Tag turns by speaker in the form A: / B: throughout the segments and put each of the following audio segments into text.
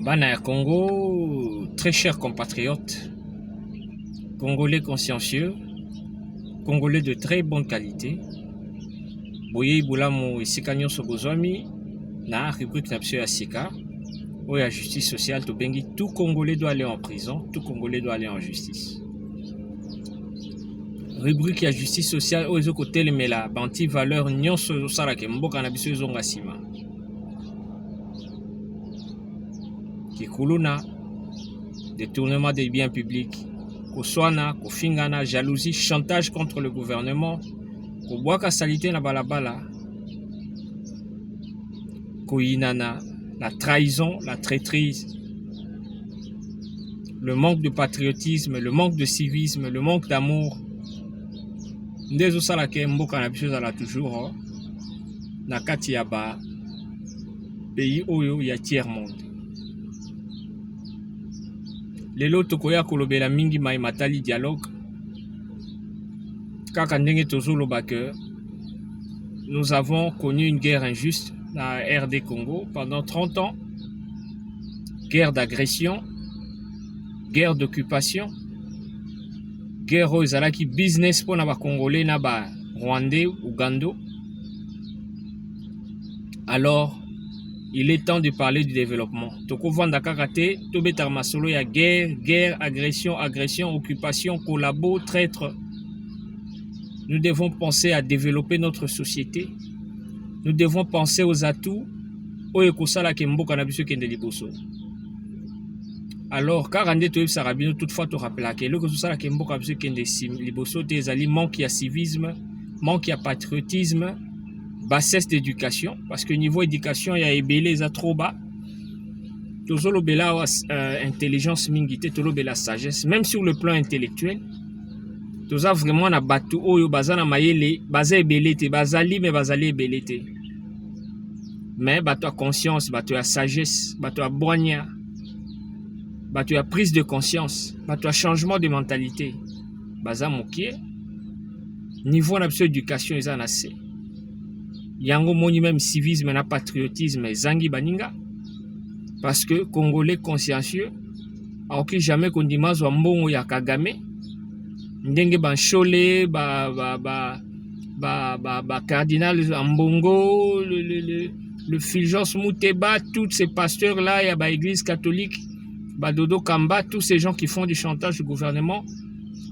A: Bana ya Congo, très chers compatriotes, Congolais consciencieux, Congolais de très bonne qualité, boye bulamu esika nyonso bozwami na rubrique na biso ya sika oyo ya justice sociale tobengi tout Congolais doit aller en prison, tout Congolais doit aller en justice. Rubrique ya justice sociale oyo ezokotelemela banti valeur nyonso ezosalaka mboka na biso ezonga nsima. Kikuluna, détournement des biens publics, Koswana, Kofingana, jalousie, chantage contre le gouvernement, Kobwaka salité na balabala, Koinana, la trahison, la traîtrise, le manque de patriotisme, le manque de civisme, le manque d'amour. Ndezo salake mboka na biso zala toujours na kati ya ba pays oyo ya tiers monde. Lelo tokoya kolobela mingi mai matali dialogue kaka ndenge tozoloba que nous avons connu une guerre injuste na RD Congo pendant 30 ans, guerre d'agression, guerre d'occupation, guerre oyo ezalaki business mpona bakongolais na ba rwandais, ougando. Alors il est temps de parler du développement. Tokovanda kakate, tobetar masolo ya guerre, agression, occupation, collabo, traître. Nous devons penser à développer notre société. Nous devons penser aux atouts. Oyo kosala ke mboka na biso kende liboso. Alors, karande to sarabino toutefois to rappela que le kosala ke mboka na biso kende liboso te ezali manque ya civisme, manque ya patriotisme, bassesse d'éducation, parce que niveau éducation, il y a ébélé, il y a trop bas. Tozolo bela intelligence mingite, tozolo bela sagesse, même sur le plan intellectuel. Toza vraiment na batu oyo bazana mayele, baza ébélé te, bazali mais bazali ébélé te. Mais batu a conscience, batu a sagesse, batu a boigna, batu a prise de conscience, batu a changement de mentalité. Baza mokie, niveau na biso éducation, ils en a assez. Yango moni même civisme na patriotisme zangi baninga parce que Congolais consciencieux aoki jamais kondimaz wa mbongo ya Kagame ndenge banchole ba cardinal Ambongo le Fulgence Mouteba, tous ces pasteurs là ya ba église catholique ba Dodo Kamba, tous ces gens qui font du chantage au gouvernement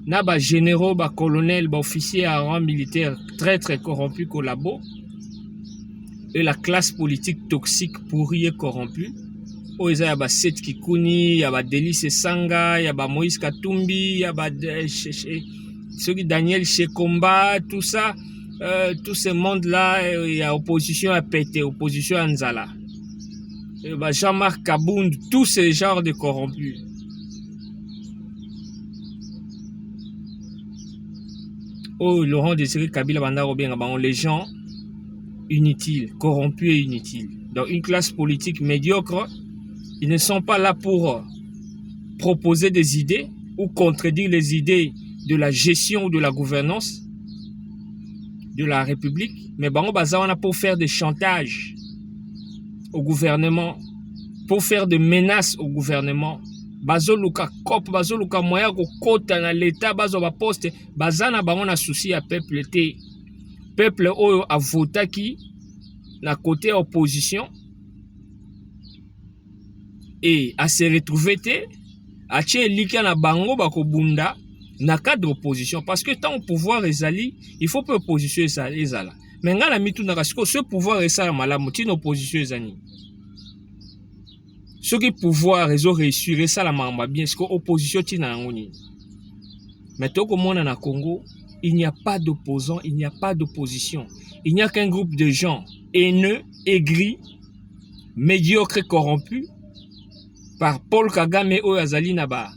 A: na ba généraux, ba colonels, ba officiers à rang militaire très corrompus collabo. Et la classe politique toxique pourrie et corrompue. Oh, il y a Seth Kikuni, il y a Délice Sanga, il y a Moïse Katumbi, il y a Daniel Shekomba, tout ça, tout ce monde-là, il y a opposition à Pété, opposition à Nzala. Jean-Marc Kabound, tous ces genres de corrompus. Oh, Laurent Désiré Kabila Banda Robin, les gens inutiles, corrompus et inutiles. Donc une classe politique médiocre, ils ne sont pas là pour proposer des idées ou contredire les idées de la gestion ou de la gouvernance de la République, mais bon, on a pour faire des chantages au gouvernement, pour faire des menaces au gouvernement. Bazoluka cop, bazoluka moya ko kota na l'état, bazo ba poste, bazana ba on a souci à peuple té. Peuple oyo a voté qui na côté opposition et à se retrouver à tché lika na bango bako bunda na cadre opposition parce que tant au pouvoir ezali il faut que opposition ezala mais ngala mitu na kasiko ce pouvoir ezala malamu tino opposition ezani ce qui pouvoir ezo réussir ezala mamba bien ce que opposition tina ngoni mais toko mona na Congo. Il n'y a pas d'opposants, il n'y a pas d'opposition. Il n'y a qu'un groupe de gens haineux, aigris, médiocres, corrompus par Paul Kagame Oyazali Naba.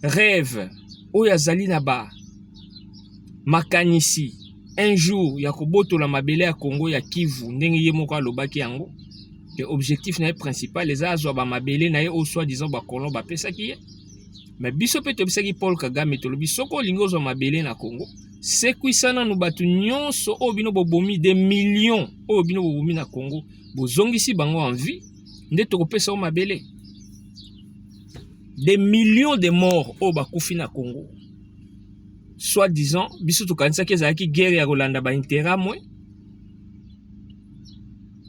A: Rêve Oyazali Naba. Makanisi. Un jour, Yakoboto la mabele à Congo ya Kivu, ndenge yemoka lobaki yango. L'objectif principal, les azwa ba mabele na ye au soi-disant ba kolon ba pesa ki ye. Mais biso pe tobisaki Paul Kagame tolobi soko lingo zo mabele na Congo c'est kuisana no batu nyonso obino bobomi des millions obino bobomi na Congo bozongisi bango en vie Nde tokopesa o mabele. Des millions de morts au bakufi na Congo. Soi-disant, biso tokanisaki ezalaki guerre ya kolanda ba intérêt moi.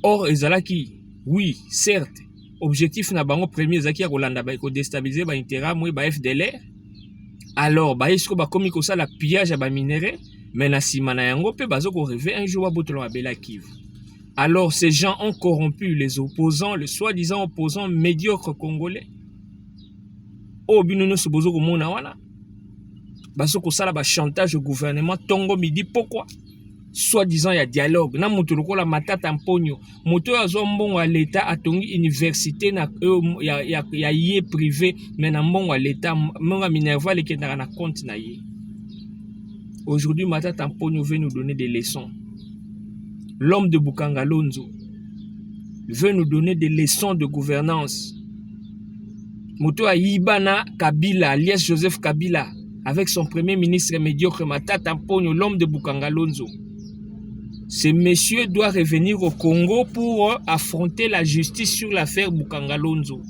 A: Or ezalaki, oui, certes, objectif na bango premier ezalaki ya kolanda ba ko déstabiliser ba intérêt moi ba FDLR. Alors ba esko ba komi ko sala pillage ya ba minéraux, mais na sima na yango pe bazo ko rêver un jour ba botolo ba bela Kivu. Alors ces gens ont corrompu les opposants, le soi-disant opposants médiocres congolais. Oh binono sobozo ko mona wana. Bazo ko sala ba chantage au gouvernement tongo midi pourquoi? Soi-disant il y a dialogue. Na mutu lokola Matata Mponyo, mutu azo mbongo à l'état atongi université na ya yé privé mais na mbongo à l'état monga Minerva lekendaka na compte na yé. Aujourd'hui Matata Mponyo veut nous donner des leçons. L'homme de Bukanga Lonzo veut nous donner des leçons de gouvernance. Mutu Ayibana Kabila, alias Joseph Kabila, avec son premier ministre médiocre Matata Mponyo, l'homme de Bukanga Lonzo. Ce monsieur doit revenir au Congo pour affronter la justice sur l'affaire Bukanga Lonzo.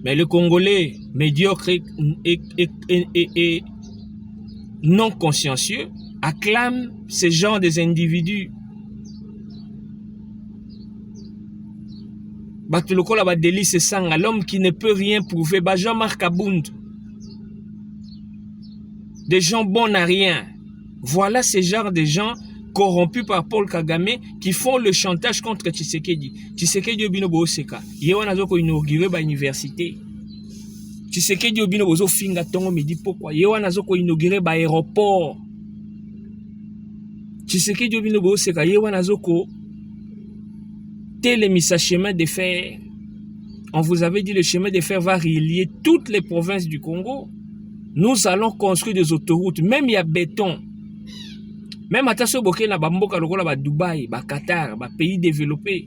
A: Mais le Congolais médiocre et non consciencieux acclame ce genre des individus. Batulokola ba délice sanga, l'homme qui ne peut rien prouver, ba Jean-Marc Abound. Des gens bons à rien. Voilà ce genre de gens corrompus par Paul Kagame qui font le chantage contre Tshisekedi. Tshisekedi obino bo seka. Yewana zoko inaugurer ba université. Tshisekedi obino bozo finga tongo midi pourquoi? Yewana zoko inaugurer ba aéroport. Tshisekedi obino bo seka. Yewana zoko télémissa chemin de fer. On vous avait dit le chemin de fer va relier toutes les provinces du Congo. Nous allons construire des autoroutes, même il y a béton. Même à Tassoboké, na bamboka lokola ba Dubaï, ba Qatar, ba pays développés.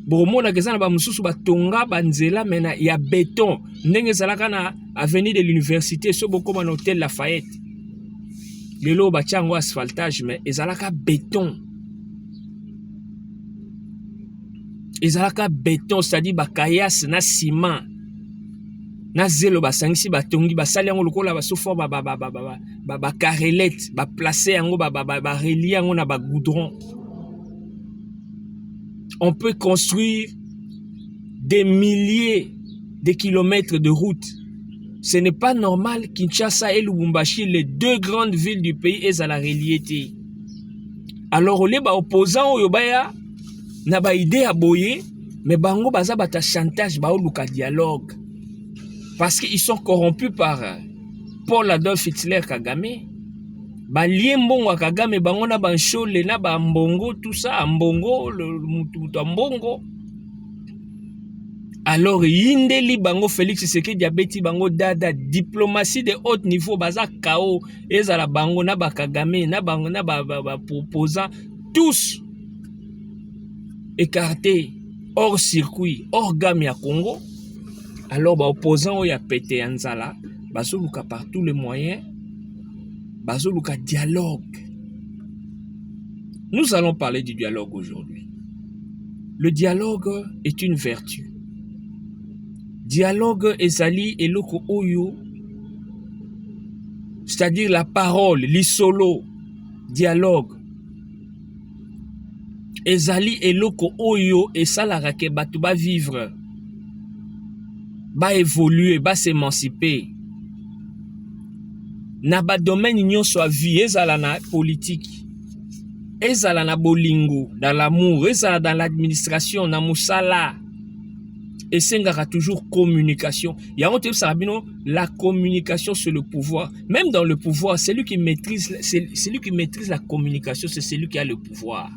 A: Bomo na kezana ba mususu ba tonga ba nzela mena il y a béton. Ndenge zalaka na avenue de l'université soboko man hôtel Lafayette. Lelo ba tiango asphaltage mais ezalaka béton. Ezalaka béton, c'est-à-dire ba kayas na ciment. Na zelo ba sangisi ba tongi ba sali yango lokola ba sofa ba carrelette ba placer yango ba relier yango na ba goudron. On peut construire des milliers de kilomètres de routes. Ce n'est pas normal Kinshasa et Lubumbashi, les deux grandes villes du pays, elles à la relier. Alors les ba opposants oyo baya na ba idée à boyer, mais bango baza bata chantage ba oluka dialogue. Parce qu'ils sont corrompus par Paul Adolphe Hitler Kagame. Ba liembongo Kagame bango na banchole na ba mbongo tout ça mbongo le mutu mbongo. Alors yindeli bango Félix Tshisekedi diabeti bango dada diplomatie de haut niveau baza kao ezala bango na ba Kagame na bango na ba proposant tous écartés hors circuit hors gamme ya Congo. Alors, les opposants ont pété Anzala, bazoluka par tous les moyens, bazoluka dialogue. Nous allons parler du dialogue aujourd'hui. Le dialogue est une vertu. Dialogue ezali eloko oyo, c'est-à-dire la parole, l'isolo, dialogue. Ezali eloko oyo esalaka ke batu ba vivre. Ba évoluer, ba s'émanciper. Na ba domaine nyonso a vie, ezala na politique, ezala na bolingo, dans l'amour, ezala dans l'administration, na musala. Esengaka toujours communication. Yango te sabino, la communication c'est le pouvoir. Même dans le pouvoir, celui qui maîtrise la communication, c'est celui qui a le pouvoir.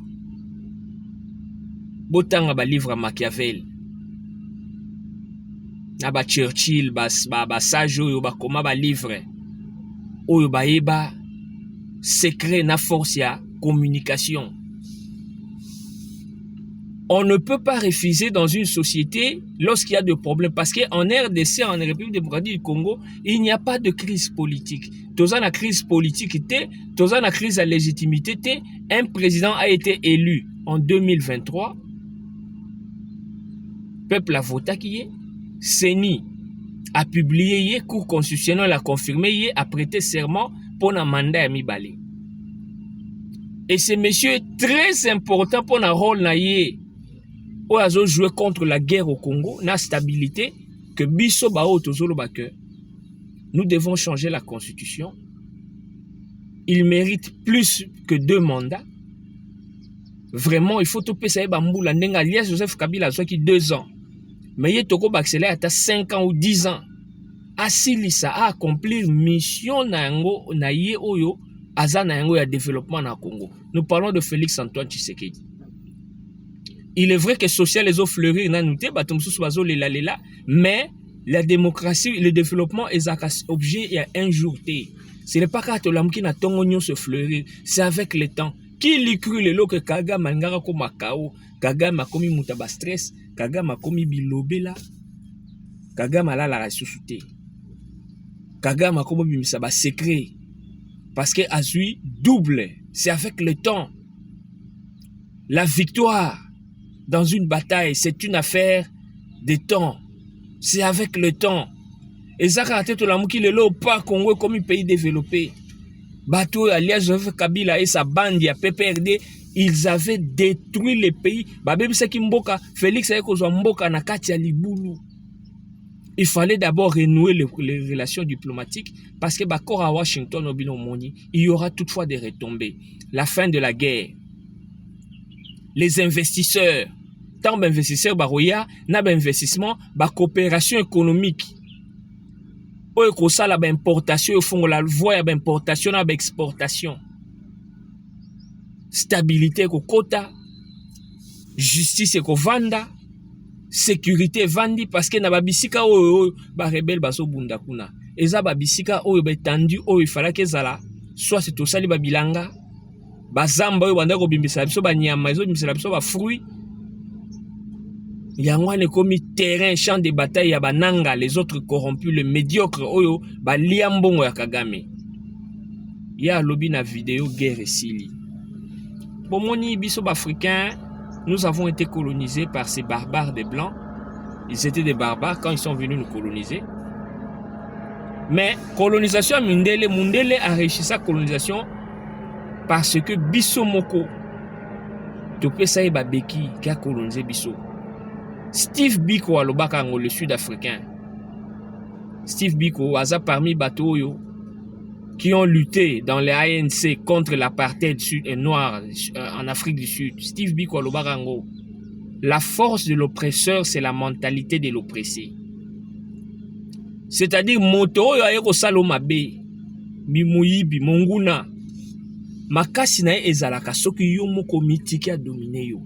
A: Botanga ba livre Machiavel. Ba Churchill, ba sage oyo ba koma ba livre oyo ba yeba secret na force ya communication. On ne peut pas refuser dans une société lorsqu'il y a des problèmes parce qu'en RDC, en République démocratique du Congo, il n'y a pas de crise politique. Toza na crise politique était, toza na crise de légitimité était, un président a été élu en 2023. peuple a voté qui est, CENI a publié, Cour constitutionnelle a confirmé, a prêté serment pour un mandat à Mibale. Et ce monsieur est très important pour un rôle naïe où a joué contre la guerre au Congo, la stabilité, que biso bao tozolo que nous devons changer la constitution. Il mérite plus que 2 mandats. Vraiment, il faut tout payer bamboula nenga alias Joseph Kabila soit qui 2 ans. Mais il toko accélérer à 5 ans ou 10 ans. Asilisa a accomplir mission na yango na ye oyo azana yango ya développement na Congo. Nous parlons de Félix Antoine Tshisekedi. Il est vrai que social les eaux fleurir na nouté batomsusu bazo lela mais la démocratie le développement est objet il y a un jour té. Ce n'est pas quand l'homme qui n'a tongonyo se fleurir, c'est avec le temps. Qui lui cru le lo que Kagame ngara ko makao, Kagame a komi mutaba stress, Kagame a komi bilobela, Kagame a la ressuscité. Kagame a komi bimisa ba secret parce que azui double, c'est avec le temps. La victoire dans une bataille, c'est une affaire de temps. C'est avec le temps. Et ça, quand tu as dit que pas Congo comme un pays développé, Bateau, alias Joseph Kabila et sa bande, il y a PPRD, ils avaient détruit le pays. Félix Mboka Nakati Liboulou. Il fallait d'abord renouer les relations diplomatiques parce que à Washington, il y aura toutefois des retombées. La fin de la guerre. Les investisseurs, tant d'investisseurs, baroya, n'a d'investissement, ba coopération économique. Oye kosa la ba importation, au fond la voie ya ba importation na ba exportation. Stabilité ko kota, justice ko vanda, sécurité vandi parce que na ba bisika oyo ba rebelle baso bunda kuna. Eza ba bisika oyo ba tendu oyo fala ke zala, soit c'est to sali ba bilanga. Bazamba oyo banda ko bimbisa biso ba nyama ezo bimbisa biso ba fruit yangwane komi terrain champ de bataille ya bananga les autres corrompus les médiocres oyo ba liambongo ya Kagame ya lobi na vidéo guerre esili bomoni biso africains nous avons été colonisés par ces barbares des blancs. Ils étaient des barbares quand ils sont venus nous coloniser, mais colonisation Mundele a réussi sa colonisation parce que biso moko topé ça ba beki qui a colonisé biso. Steve Biko alobaka ngo le sud-africain. Steve Biko aza parmi bateaux qui ont lutté dans les ANC contre l'apartheid sud et noir en Afrique du Sud. Steve Biko alobaka ngo la force de l'oppresseur c'est la mentalité de l'oppressé. C'est-à-dire moto yo ayeko saloma be bimuyibi monguna makasi na ezalaka soki yo moko mitiki a dominer yo.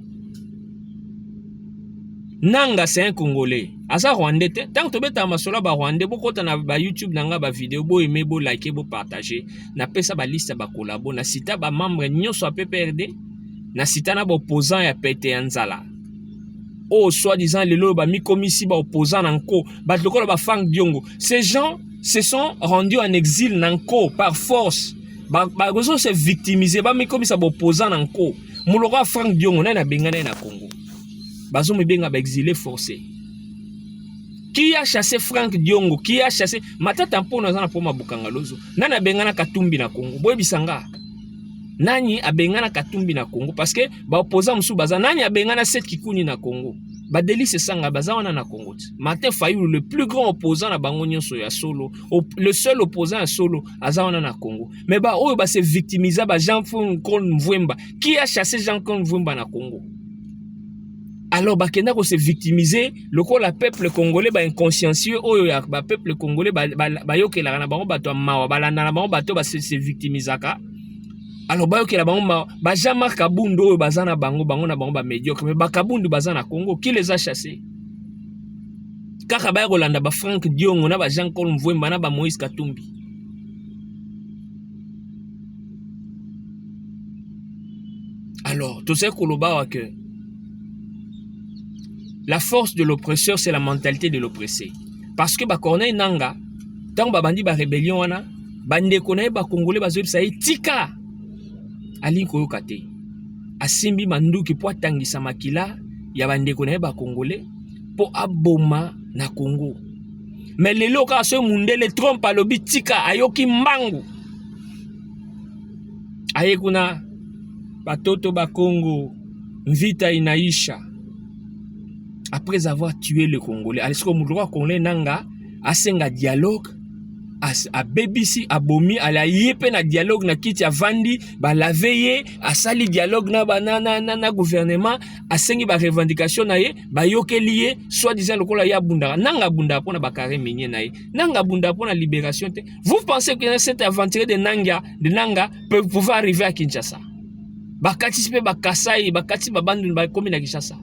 A: Nanga c'est un Congolais. Asa Rwandais te. Tant que tu beta masola ba Rwandais, boko ta na ba YouTube nanga ba vidéo, bo aimer, bo liker, bo partager. Na pesa ba liste ba collabo, na sita ba membre nyonso a PPRD, na sita na ba opposant ya pété nzala. Oh, soi-disant les lo ba mi komisi ba opposant nanko, ba lokola ba Frank Diongo. Ces gens se sont rendus en exil nanko par force. Ba gozo se victimiser, ba mi komisa ba opposant nanko. Muloko Frank Diongo na bengana na Congo. Bazo me benga ba exilé forcé. Qui a chassé Frank Diongo? Qui a chassé Matata Mpono na poma Bukangalozo? Nana bengana Katumbi na Congo. Boye bisanga. Nani a bengana Katumbi na Congo parce que ba opposant musu baza nani a bengana Seth Kikuni na Congo. Ba Delice Sanga baza wana na Congo. Martin Fayulu le plus grand opposant na bango nyonso ya solo, le seul opposant à solo aza wana na Congo. Mais ba oyo ba se victimiser ba Jean-Claude Mvwemba. Qui a chassé Jean-Claude Mvwemba na Congo? Alors bakenda ko se victimiser loko la peuple congolais ba inconsciencieux oyo ya ba peuple congolais ba yokela na bango bato mawa balanda na bango bato ba se victimisaka. Alors ba yokela bango ba Jean-Marc Kabundu oyo bazana bango na bango ba médiocre mais ba Kabundu bazana Congo qui les a chassés. Kaka ba Rolanda ba Frank Diongo na ba Jean-Claude Mvwemba na ba Moïse Katumbi. Alors tout ça koloba que la force de l'oppresseur, c'est la mentalité de l'oppressé. Parce que Corneille Nanga, tant bandi ba rébellion wana, bande konaye ba congolais ba zobi sa tika. Ali koyo kate. Asimbi mandu ki po tangisa makila ya bande konaye ba congolais pour aboma na Congo. Mais les locaux se mundele Trump a lobi tika ayoki mbangu. Aye kuna batoto ba Congo vita inaisha. Après avoir tué le Congolais, est-ce que mudroit Congolais nanga asenga dialogue a BBC abomi a la yepe na dialogue na kiti ya vandi ba la veille a sali dialogue na banana na gouvernement a sengi ba revendication na ye ba yoke lié soit disant lokola ya bunda nanga bunda pona ba carré minier na ye nanga bunda pona libération te. Vous pensez que cette aventure de Nanga peut pouvoir arriver à Kinshasa? Ba katisi pe ba Kasai ba katisi ba bandu ba komi na Kinshasa.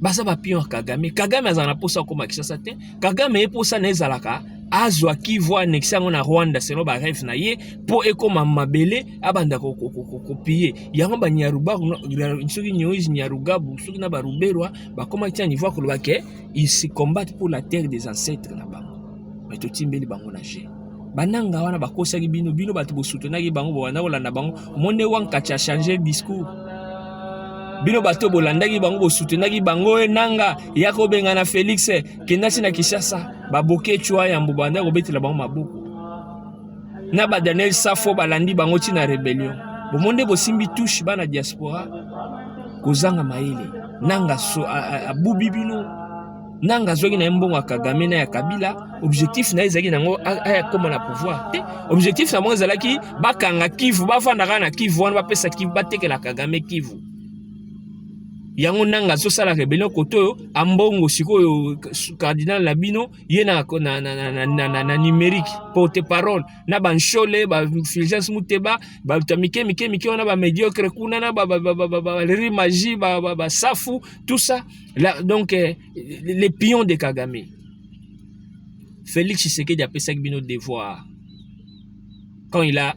A: Basa ba pion Kagame azana posa koma Kinshasa te. Kagame e posa na ezalaka azwa ki voit annexion na Rwanda selon ba rêve na ye po ekoma mabele abanda ko piller. Yango ba nyaruba soki nyoiz nyarugabu soki na ba ruberwa ba koma tia niveau ko lobake ils se combattent pour la terre des ancêtres na bango. Mais to timbeli bango na je. Bananga wana bakosaki bino bato bo soutenaki bango wana olanda bango monde wanka cha changer discours. Bino bato bolandaki bango bo soutenaki bango nanga yako benga na Félix kendasi na Kinshasa baboke chwa ya mbubanda ko betela bango maboko. Na ba Daniel Safo balandi bango tina rébellion. Bo monde bo simbi touche bana diaspora kozanga maele nanga so abubi bino nanga zoki na mbongo Kagame na ya Kabila objectif na ezaki nango aya koma na pouvoir te objectif na mo ezalaki bakanga Kivu bafandaka na Kivu wana bapesa Kivu batekela Kagame Kivu yango nanga zo sala rebellion koto ambongo sikoyo cardinal Labino ye na numérique porte parole na banchole ba Fulgence Muteba ba tamike mike wana ba médiocre kuna na ba magie ba safu tout ça là, donc les pions de Kagame. Félix Tshisekedi a pesa bino devoir quand il a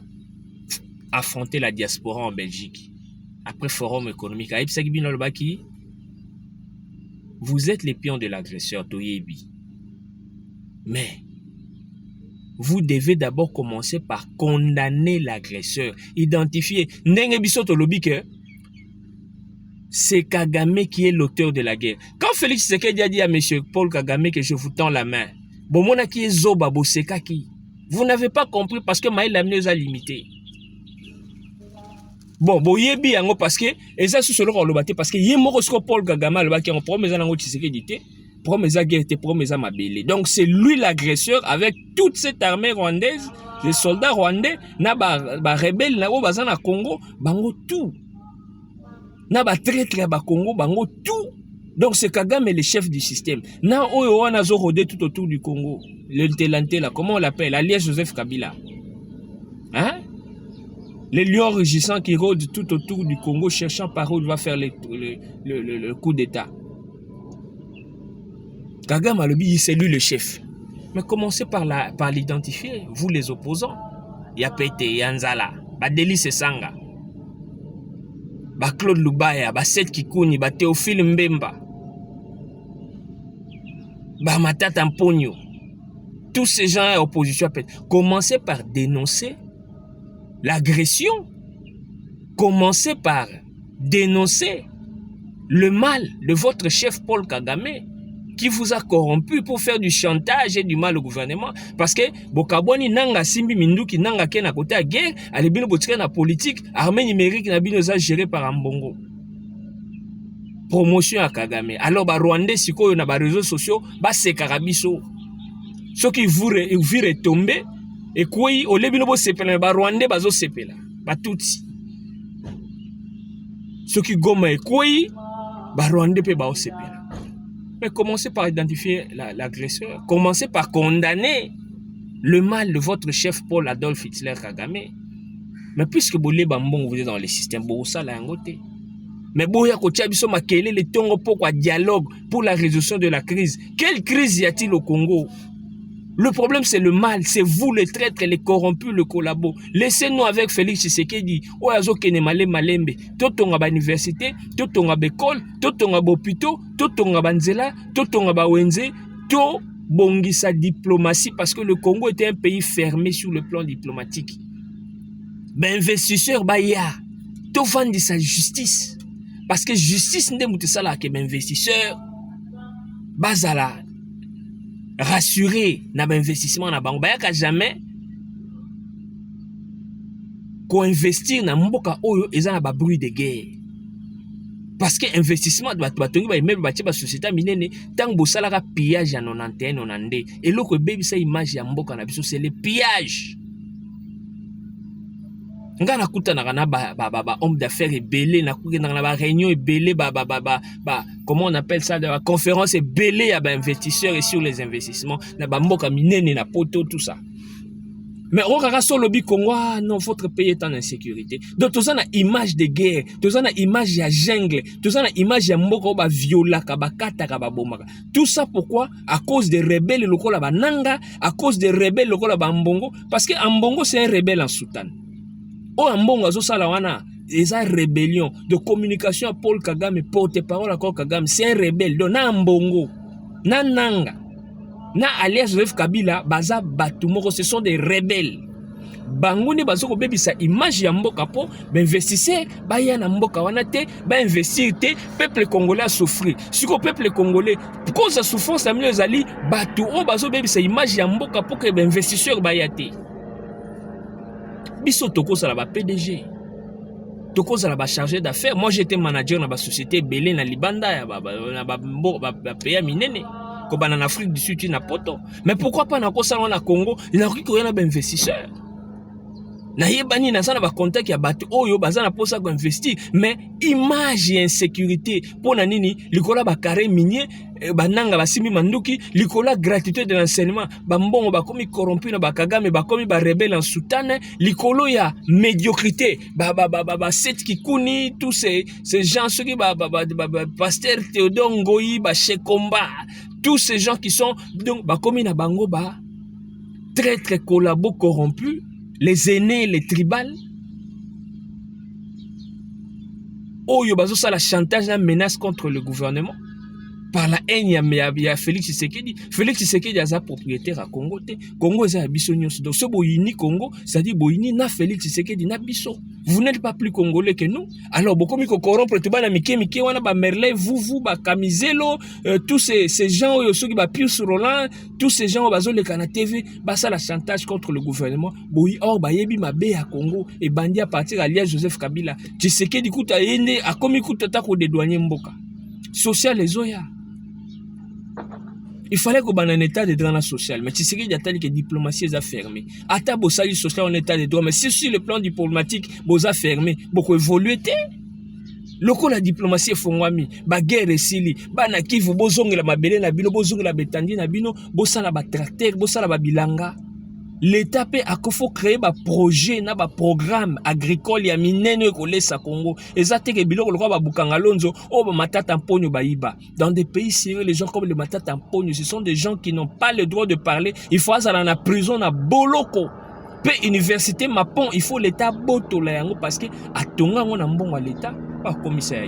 A: affronté la diaspora en Belgique. Après forum économique, vous êtes les pions de l'agresseur, Toyebi. Mais vous devez d'abord commencer par condamner l'agresseur, identifier. C'est Kagame qui est l'auteur de la guerre. Quand Félix Tshisekedi a dit à M. Paul Kagame que je vous tends la main, vous n'avez pas compris parce que Maïl Lamné a limité. Bon, boyebi yango parce que eza sous le rôle parce que yemoko sko Paul Kagame le baki en promesa nango Tshisekedi te promesa guerre te promesa mabele. Donc c'est lui l'agresseur avec toute cette armée rwandaise, les soldats rwandais na ba rebelle na bo bazana Congo, bango tout. Na ba traître ba Congo, bango tout. Donc c'est Kagame le chef du système. Na oyo wana zo rodé tout autour du Congo. Le Ntelante là, comment on l'appelle? Alias Joseph Kabila. Hein? Les lions rugissants qui rôdent tout autour du Congo, cherchant par où il va faire le coup d'État. Kagame Alobi, c'est lui le chef. Mais commencez par l'identifier, vous les opposants. Yapete, Yanzala, Badeli Sesanga, Claude Lubaya, Seth Kikouni, Théophile Mbemba, Matata Mponyo. Tous ces gens à opposition. Commencez par dénoncer l'agression. Commencez par dénoncer le mal de votre chef Paul Kagame qui vous a corrompu pour faire du chantage et du mal au gouvernement. Parce que Bokabwani nanga simbi minduki nanga ke na côté à guerre, alibino botika na politique, armée numérique na bino za géré par Ambongo. Promotion à Kagame. Alors ba Rwandais sikoyo na ba réseaux sociaux ba se karabiso. Ceux qui vous retomber et quoi au lebino bo sepela ba Rwandais bazo sepela. Ba tutsi. Ceux qui goma et quoi ba Rwandais pe ba sepela. Mais commencez par identifier l'agresseur. Commencez par condamner le mal de votre chef Paul Adolphe Hitler Kagame. Mais puisque vous êtes dans le système, vous êtes en côté. Mais vous êtes le tongo pour dialogue pour la résolution de la crise. Quelle crise y a-t-il au Congo? Le problème, c'est le mal. C'est vous, les traîtres, les corrompus, le collabo. Laissez-nous avec Félix Tshisekedi. Oyazo kene malembe. Totonga ba université, totonga ba école, totonga ba hôpitaux, totonga ba nzela, totonga ba wenze, to bongisa diplomatie parce que le Congo était un pays fermé sur le plan diplomatique. Ben investisseur ba ya, to vandi sa justice. parce que justice nde mutu sala ke investisseur bazala rassuré na ba investissement na bango bayaka jamais ko investir na mboka oyo eza na ba bruit de guerre. Parce que investissement batongi ba immeuble batie ba société minene tant bosalaka pillage ya 91 92 et loko bebisa image ya mboka na biso c'est le pillage. Nga nakutanaka na ba homme d'affaires ebele nakukendaka na ba réunion ebele comment on appelle ça, de la conférence ebele ya ba investisseurs et sur les investissements na ba mboka minene na poto tout ça. Mais on regarde sur le Congo, non, votre pays est en insécurité. Donc, tout ça, na image de guerre, tout ça, na image de jungle, tout ça, na image de mboko ba viola, ba kata, ba bomaka. Tout ça, pourquoi? À cause des rebelles locaux là, nanga, à cause des rebelles locaux là, mbongo, parce que mbongo c'est un rebelle en soutane. Oh, mbongo, azo sala wana, ils ont rébellion de communication à Paul Kagame, porte-parole à Paul Kagame, c'est un rebelle. Donc, na mbongo, na nanga. Na alias Joseph Kabila baza batumoko, ce sont des rebelles. Bangouni bazoko bebisa image ya mboka po ba investisseur ba ya na mboka wana te ba investir te, peuple congolais a souffrir. Siko peuple congolais cause de souffrance na milieu zali batu o bazo bebisa image ya mboka po ke ba investisseur ba ya te. Biso toko sala ba PDG. Toko sala ba chargé d'affaires. Moi j'étais manager na ba société belé na Libanda ya ba pays minene. Comme en Afrique du Sud, na poto. Mais pourquoi pas na kosa na Congo, il n'a rien à investisseur. Na yebani na sana ba contact ya batu oyo bazana posa ko investir, mais image et insécurité pour na nini likola ba carré minier bananga basimi manduki likola gratuité de l'enseignement ba mbongo ba komi corrompu na ba Kagame ba komi ba rebelle en soutane likolo ya médiocrité ba set kikuni tous ces gens ceux qui pasteur Théodore Ngoyi ba Shekomba tous ces gens qui sont donc ba komi na bango ba très collabo corrompus, les aînés, les tribales. Oh, yo bazo ça la chantage, la menace contre le gouvernement. Par la haine, il y a Félix Tshisekedi. Félix Tshisekedi est propriétaire à Congo. Congo est à biso nyonso. Donc ce boyini Congo, c'est-à-dire boyini na Félix Tshisekedi na biso. Vous n'êtes pas plus congolais que nous. Alors beaucoup miko corrompre tout ba na mike wana ba Merlin, vous ba Kamizelo, tous ces gens yo ceux qui ba Pius Roland, tous ces gens bazo le kana TV, ba ça la chantage contre le gouvernement. Boyi or ba yebi mabe à Congo et bandi à partir alias Joseph Kabila. Tshisekedi kuta yende a komi kuta ta ko dédouaner mboka. Social les oya. Il fallait qu'on ait un état de droit social, mais tu sais qu'il y a que la diplomatie est fermée. Ata bossali social en état de droit, mais si sur le plan diplomatique, bossa fermé, beaucoup évolué. Loko la diplomatie est fongwami, ba guerre sili, ba na kivu bozongi la mabele na bino, bozongi la betandi na bino, bossa la ba tracteur, bossa la ba bilanga. L'État peut créer un projet, un programme agricole, il y a minene ko lesa Congo. Ezate ke biloko lokwa ba bukanga lonzo, o ba matata mponyo ba iba. Dans des pays sérieux, les gens comme le matata mponyo, ce sont des gens qui n'ont pas le droit de parler. Il faut aller en prison na boloko. Pe université mapon, il faut l'État boto la yango parce que atonga ngona mbongo à l'État pas commissaire.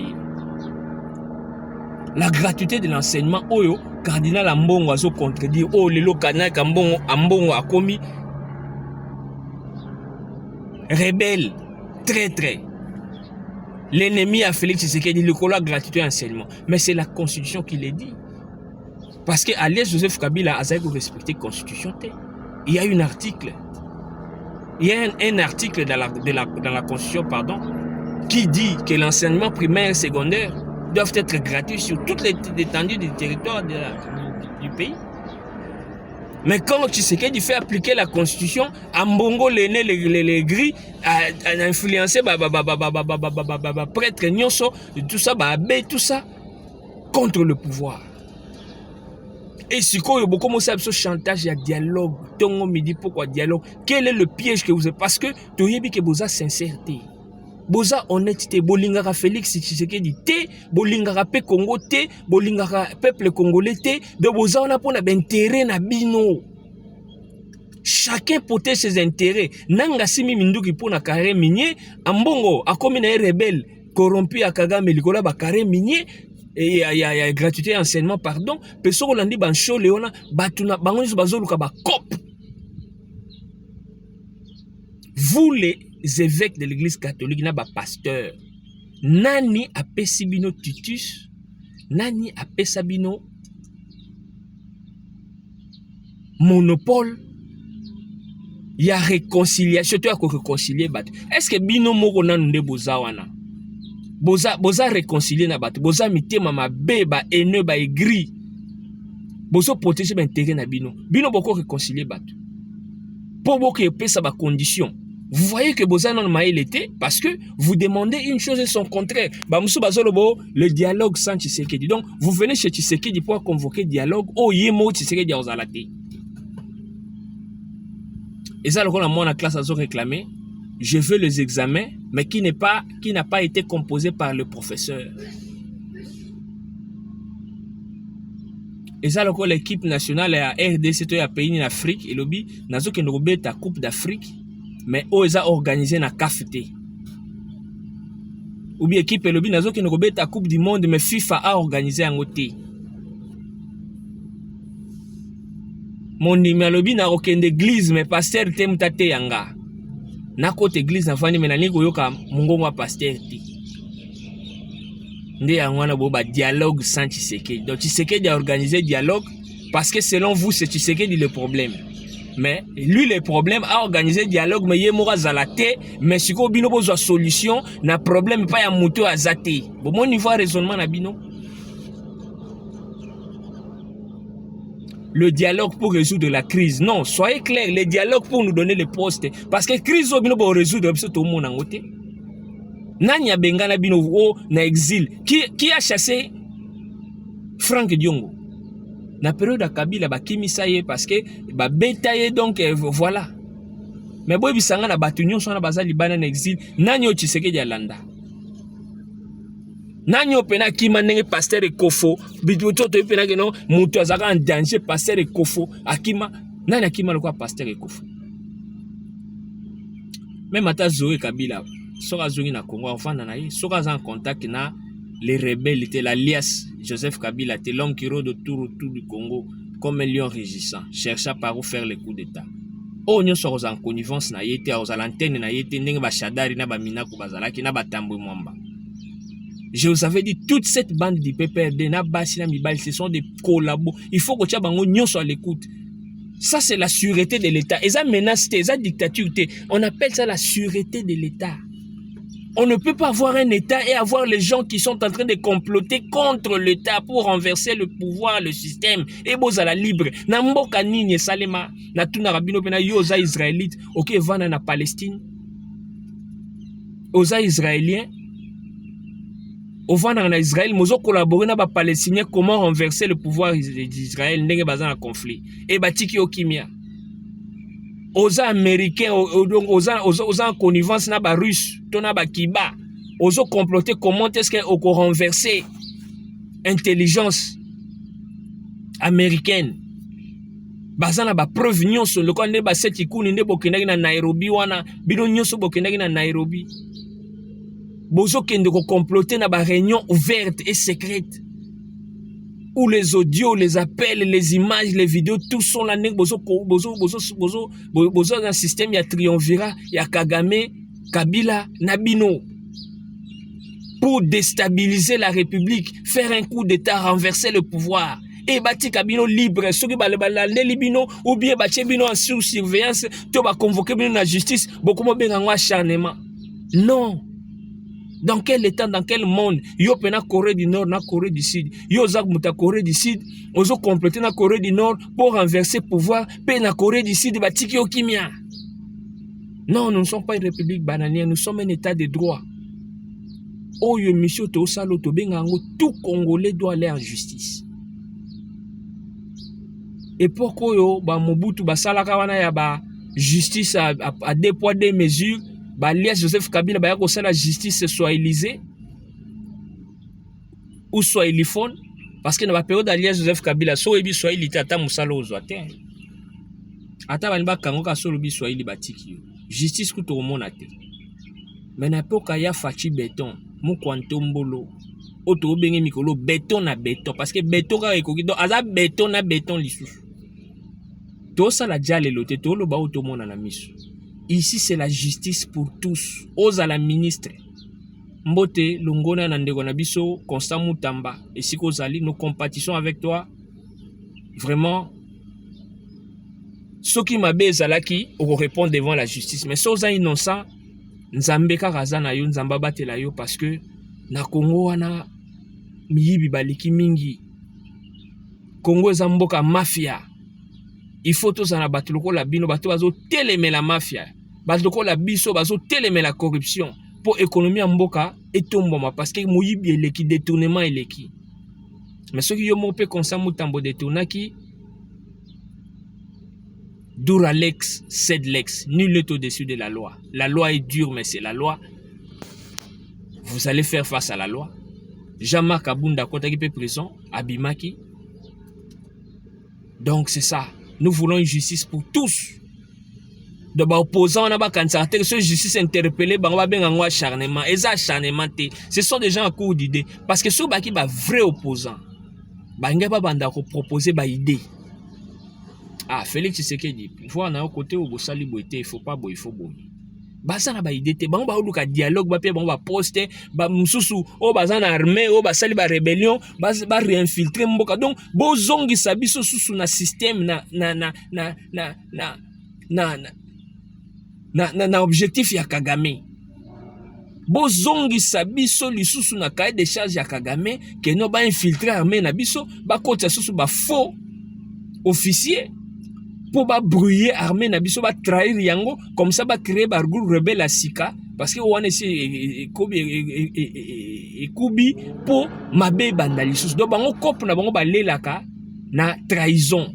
A: La gratuité de l'enseignement oyo cardinal Ambongo azo contredire oh lelo kanaka ambongo a commis rebelle très l'ennemi a Félix Tshisekedi le la gratuité d'enseignement, mais c'est la constitution qui le dit parce que alias Joseph Kabila a respecté la constitution. Il y a un article dans la constitution qui dit que l'enseignement primaire et secondaire doivent être gratuits sur toute l'étendue du territoire du pays. Mais quand Tshisekedi fait appliquer la constitution, Ambongo les gris a influencé prêtre nyonso, tout ça, abbé, tout ça, contre le pouvoir. Et si vous avez commencé à ce chantage, il y a dialogue. Tongo midi, pourquoi dialogue? Quel est le piège que vous avez? Parce que tu as dit que vous avez sincérité. Boza honnêteté, bolingara Félix Tshisekedi te, bolingara pe Congo te, bolingara peuple congolais te, de boza on a pour intérêt na bino. Chacun protège ses intérêts. Nanga simi minduki pour na carré minier, ambongo a comme une rebelle corrompu à Kagame likola ba carré minier. Et il y a gratuité enseignement pardon, peso kolandi ban show leona batuna bangonzo bazoluka ba cop. Vous les évêques de l'église catholique n'a pas pasteur. nani apesi bino Titus, nani apesa bino monopole ya réconciliation, to ya ko réconcilier bato. Est-ce que bino moko nanu nde boza wana? Boza réconcilier na bato, boza mitema mabe ba haineux ba aigri. Bozo protéger ba intérêt na bino. Bino boko réconcilier bato. Po boko epesa ba condition. Vous voyez que boza non maïl était parce que vous demandez une chose et son contraire. Ba musu bazolobo le dialogue sans Tshisekedi. Donc vous venez chez Tshisekedi pour convoquer dialogue. Oh yemo Tshisekedi ozalate. Et ça, le la classe a réclamé, je veux les examens, mais qui n'a pas été composé par le professeur. Et ça, l'équipe nationale à RDC, à pays en Afrique, et l'objet, n'a pas de la Coupe d'Afrique, mais ils ont organisé la CAFT. Ou bien l'équipe, et l'objet, n'a pas de la Coupe du Monde, mais FIFA a organisé un côté. Mon numéro na aucune église mais pasteur tem tate yanga na côté église na fani menani koyoka mungongo wa pasteur ti ndé yangwana bo ba dialogue sans Tshisekedi. Donc Tshisekedi a organisé dialogue parce que selon vous c'est Tshisekedi le problème, mais lui le problème a organisé dialogue mais yemora zalate mais siko bino bozo solution na problème pas ya muto azate bon mon niveau raisonnement na bino. Le dialogue pour résoudre la crise. Non, soyez clairs, le dialogue pour nous donner les postes. Parce que la crise, on peut résoudre tout le monde en côté. Nanya Bengana Bino na exil. Qui a chassé Franck Diongo? Na période de Kabila, Kimi Saye, parce que bétaillé donc voilà. Mais si bisanga na batunyo son na bazali Liban en exil, Nanyo Tshisekedi Alanda. Nanyo pena kima nenge pasteur Ekofo bidoto to pena que non muto azaka en danger pasteur Ekofo akima nani akima le quoi pasteur Ekofo même ata Zoé Kabila soka zongi na Congo enfin na ye soka en contact na les rebelles était l'alias Joseph Kabila était l'homme qui rôde autour du Congo comme un lion rugissant chercha par où faire le coup d'état o nyo soka en connivence na yete aux l'antenne na yete ndenge ba shadari na ba minako bazalaki na batambo mwamba. Je vous avais dit, toute cette bande du PPRD, ce sont des collabos. Il faut que tu aies à l'écoute. Ça, c'est la sûreté de l'État. Et ça menace, ça dictature. On appelle ça la sûreté de l'État. On ne peut pas avoir un État et avoir les gens qui sont en train de comploter contre l'État pour renverser le pouvoir, le système. Et bozala libre. Na mboka nini salema na tuna rabino pena yoza israélite. Ok, vana na Palestine. Oza israélien. Au vendre en Israël, nous avons collaboré avec les Palestiniens comment renverser le pouvoir d'Israël dans un conflit. Et batiki okimia. Aux Américains, aux en connivence na ba Russes, tona ba Kiba, aux comploter comment est-ce qu'on peut renverser intelligence américaine. Bazana ba preuve nyonso le konde ba seti kuni nde bokendaki na Nairobi wana bino nyonso bokendaki na Nairobi. Bozo kende ko comploter na ba réunion ouverte et secrète où les audios, les appels, les images, les vidéos, tout sont là. Bozo un système ya triumvirat, ya Kagame, Kabila, Nabino pour déstabiliser la République, faire un coup d'état, renverser le pouvoir. Et bati Kabino libre, ceux qui balé libino ou bien bati bino en sous-surveillance, to ba convoquer bino la justice, beaucoup mo benga acharnement. Non. Dans quel état, dans quel monde? Yo pena Corée du Nord, na Corée du Sud. Yo zak muta Corée du Sud, ozo compléter na Corée du Nord pour renverser le pouvoir, pe na Corée du Sud batiki yo kimia. Non, nous ne sommes pas une république bananière, nous sommes un état de droit. Oyo mission to salo to benga ngo tout Congolais doit aller en justice. Et pourquoi yo ba Mobutu ba salaka wana ya ba justice à deux poids deux mesures? Alias Joseph Kabila ba yako la justice soit Élysée ou soit Eliphone parce que dans la période d'alias Joseph Kabila so ebi soit Élysée ata musalo ozwate ata bani ba kango ka so lobi soit batiki justice ku to mona te mais na poka ya Fachi Béton mu kwantombolo oto benge mikolo béton na béton parce que béton ka ekoki donc aza béton na béton lisusu to ça la jale lote to lo ba oto mona na miso. Ici, c'est la justice pour tous. Ose à la ministre. Mbote, Longona, Nandego Nabiso, Constant Moutamba, et Siko Zali, nous compatissons avec toi. Vraiment, ceux qui m'abaissent Zalaki, on répond devant la justice. Mais ceux qui sont innocents, Nzambeka Razana yo, Nzambaba Telayo, parce que na Congo wana miyibi baliki mingi. Congo Zamboka mafia. Il faut tous en abattre la bino, bato télémer la mafia. Bato la biso, bazo télémer la corruption. Pour l'économie en mboka, et tomboma, parce que moyibi eleki, détournement eleki. Mais ceux qui yo mopé comme ça, moutambo détournaki, Duralex, Cedlex, nul n'est au-dessus de la loi. La loi est dure, mais c'est la loi. Vous allez faire face à la loi. Jean-Marc Abunda, Kotaki prison, Abimaki. Donc c'est ça. Nous voulons une justice pour tous. De opposants, on a pas candidat, ce justice interpellé, on va bien en acharnement. Et ça acharnement, ce sont des gens à court d'idées. Parce que ceux qui sont vrais opposants, on ne va pas proposer des idées. Ah, Félix Tshisekedi, voir d'un côté où Bossali Boité, il faut pas boy, il faut boy. Bazana ba idée, bon ba oluka dialogue, ba pe bon ba poster, ba mususu, o bazana armée, o ba sali ba rébellion, ba réinfiltrer mboka. Donc, bozongi sabiso susu na système na objectif ya Kagame. Bozongi sabiso lisusu na cahier de charge ya Kagame, que no ba infiltrer armée na biso, ba kota susu ba faux officier. Pour ba brouiller armée na biso ba trahir yango comme ça ba créer ba groupe rebelle à Sika parce que on essaie kubi pour mabe bandalisus donc bango cop na bango ba lelaka na trahison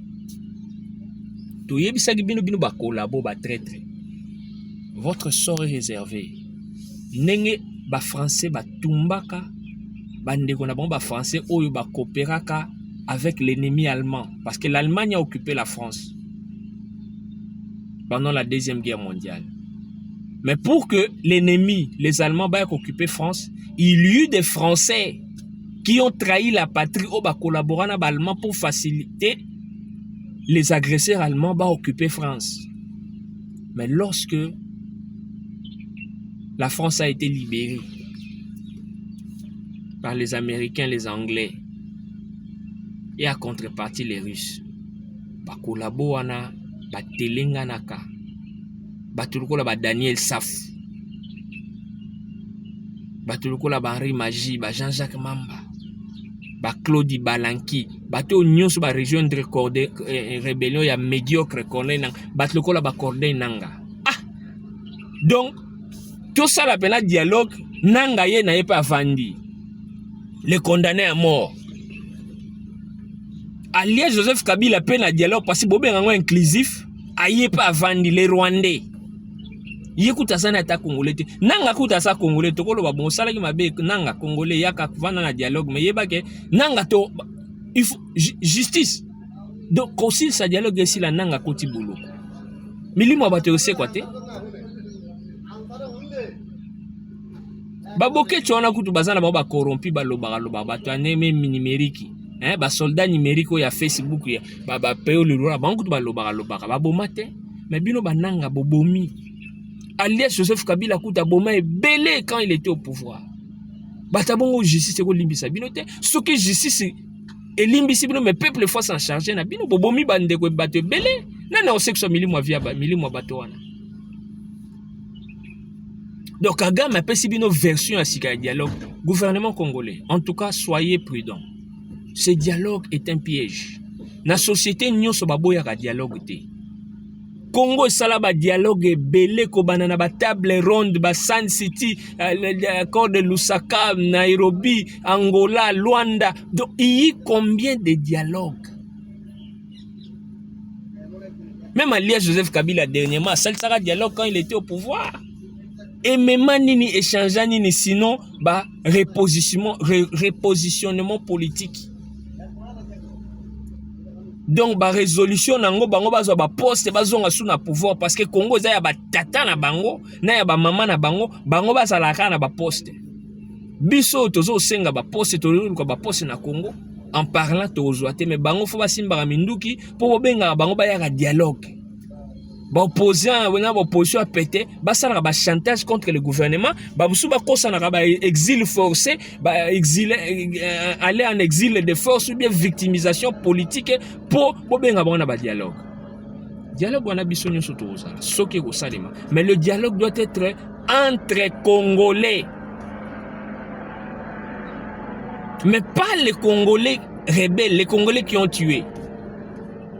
A: to yebisa bino ba collabo ba traître. Votre sort est réservé. Nenge ba français ba tumbaka bandeko na bango ba français oyo ba coopéraka avec l'ennemi allemand parce que l'Allemagne a occupé la France pendant la Deuxième Guerre mondiale. Mais pour que l'ennemi, les Allemands, aient occupé France, il y eut des Français qui ont trahi la patrie au collaborant avec les Allemands pour faciliter les agresseurs allemands à occuper France. Mais lorsque la France a été libérée par les Américains, les Anglais, et à contrepartie les Russes, ba collaborant ba telenga naka batulukola ba Daniel Saf batulukola ba Henri Magie ba Jean-Jacques Mamba ba Claude Balanki bato nyonso ba rejoindre cordé rébellion ya médiocre Corneille nang batulukola ba Corneille nanga ah donc tout ça la peine dialogue nanga ye na pas vandi les condamnés à mort. Alias Joseph Kabila peine à dialogue parce que Bobé est inclusif, aïe pas vendre les Rwandais. Yekuta sana ta Congolais. Nanga kuta sa Congolais to kolo ba bon sala ki mabe nanga Congolais yaka vanda na dialogue mais yeba ke nanga to il faut justice. Donc concile sa dialogue ici la nanga koti boulot. Milimo bato se quoi te? Baboke chona kutu bazana ba corrompi ba loba bato aneme numérique. Ba soldat numérique ya Facebook ya ba peo le roi ba kutu ba loba ba bomate mais bino bananga bobomi. Alias Joseph Kabila kuta boma belé quand il était au pouvoir. Batabongo justice ko limbisa bino te. Ce que justice et limbisi bino mais peuple faut s'en charger na bino bobomi bande ko bato belé. Nana on sait que so milimo via ba milimo bato wana. Donc Kagame appelle si bino version à Sika dialogue gouvernement congolais. En tout cas, soyez prudents. Ce dialogue est un piège. La société n'y a pas de dialogue. Congo salaba dialogue belé ko banana ba table ronde ba Sun City, l'accord de Lusaka, Nairobi, Angola, Luanda. Donc il y a combien de dialogues? Même Alias Joseph Kabila dernièrement, ça sera dialogue quand il était au pouvoir. Et même nini échangeant nini sinon ba repositionnement politique. Donc ba résolution nango bango bazo ba poste bazonga sous na pouvoir parce que Congo za ya ba tata na bango na ya ba mama na bango bazalaka na ba poste. Biso tozo senga ba poste tozo ko ba poste na Congo en parlant tozo ate mais bango fo ba simba minduki pour benga bango ba ya dialogue. opposant opposition a pété ça ba chantage contre le gouvernement ba musu ba kosa na ba exil forcé ba exilé aller en exil de force ou bien victimisation politique pour benga bona ba dialogue wana biso nyonso tozala soki ko salema mais le dialogue doit être entre Congolais mais pas les Congolais rebelles, les Congolais qui ont tué.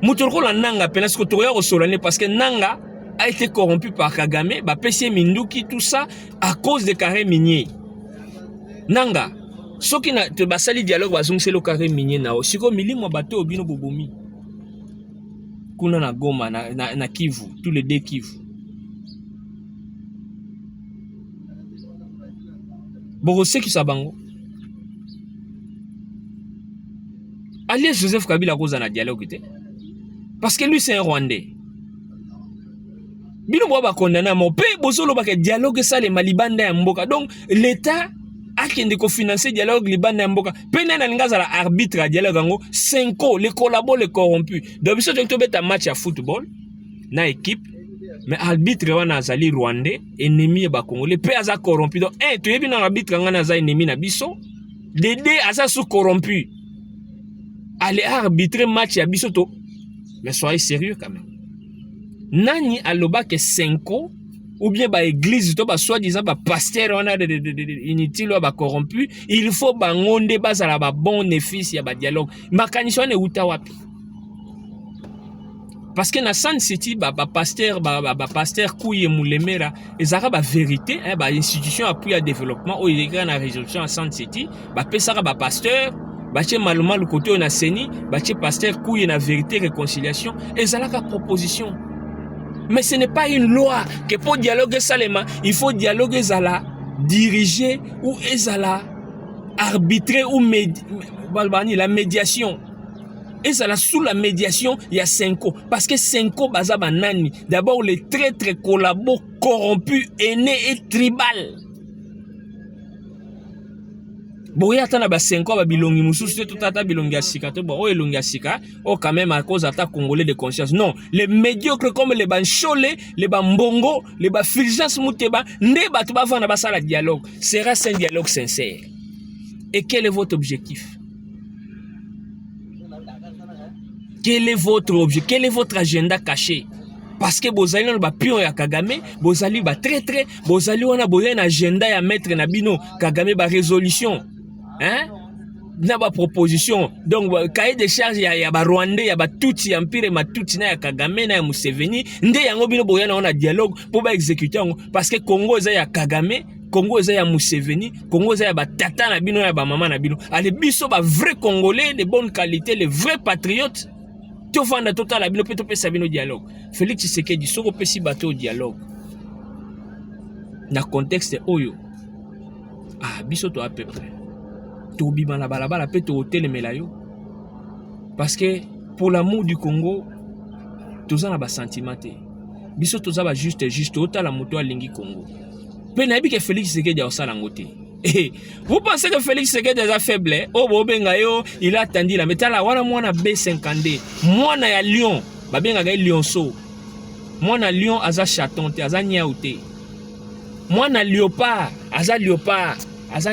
A: Moutourko la Nanga, parce que Nanga a été corrompu par Kagame, PC Minduki, tout ça, à cause des carrés miniers. Nanga, ce qui n'a pas sali dialogue, c'est le carré minier. Si vous avez un bateau, vous avez bobomi. Kuna na Goma, na Kivu, tous les deux Kivu. Bon, c'est qui ça bango? Alias Joseph Kabila cause un dialogue. Parce que lui, c'est un Rwandais. Bino boba condamné mon pays, bozolo ba dialogue ça les malibanda ya mboka. Donc l'État a qui de financer dialogue libanda ya mboka. Pena na ngaza la arbitre à dialogue ngo 5 ans les collabos les corrompus. Donc biso to beta match à football na équipe mais arbitre wana azali Rwandais ennemi ba Congolais pe aza corrompu. Donc to yebi na arbitre ngana za ennemi na biso. Les deux aza sous corrompu. Allez arbitrer match à bisoto. Mais soyez sérieux quand même. Nani aloba que 5 ans ou bien ba église to ba soi-disant ba pasteur on a inutile ba corrompu, il faut ba ngonde bazala ba bon fils ya ba dialogue. Makanisho ne uta wapi. Parce que na San City ba pasteur Kouye Moulemera ezaka ba vérité ba institution appui à développement ou il écrit na résolution à San City ba pesaka ba pasteur Baché maluma le côté on a seni, baché pasteur Kouye na vérité réconciliation et ça la proposition. Mais ce n'est pas une loi que pour dialoguer salema, il faut dialoguer zala diriger ou ezala arbitrer ou la médiation. Et ça la sous la médiation, il y a 5 ans parce que 5 ans bazaba nani. D'abord les traîtres collabos corrompus, aînés et tribal. Boya atana ba 5 ans ba bilongi mususu tout tata bilongi asika to bo elongi asika o quand même à cause attaque congolais de conscience non les médiocres comme les banchole les bambongo les ba fulgence muteba nde ba to ba vana ba sala dialogue sera un dialogue sincère. Et quel est votre objectif? Quel est votre objectif? Quel est votre agenda caché? Parce que bozali na ba pion ya Kagame, bozali ba très bozali wana boya na agenda ya mettre na bino Kagame ba résolution. Hein? Na ba proposition. Donc cahier de charge ya ba Rwandais ya ba Tutsi empire ma Tutsi na ya Kagame na ya Museveni, nde yango bino boya na dialogue pour ba exécuter parce que Congo za ya Kagame, Congo za ya Museveni, Congo za ya ba tata na bino ya ba maman na bino. Allez biso ba vrais Congolais de bonne qualité, les vrais patriotes. Tofanda total la bino peto pesa bino dialogue. Félix Tshisekedi soko pesi bato dialogue. Na contexte oyo. Ah biso to à peu près. To bima na balabala pe to hotel melayo. Parce que pour l'amour du Congo, toza na ba sentiment te. Biso toza ba juste autant la moto alingi Congo. Pe na bi que Félix Tshisekedi a osala ngote. Vous pensez que Félix Tshisekedi est faible? Oh, Bobengayo, il a attendu la métal. Voilà, moi, on a B50. Moi, on a Lyon. Babenga Lyonceau. Moi, on a Lyon, Aza chaton, Aza niaouté. Moi, on a léopard, Aza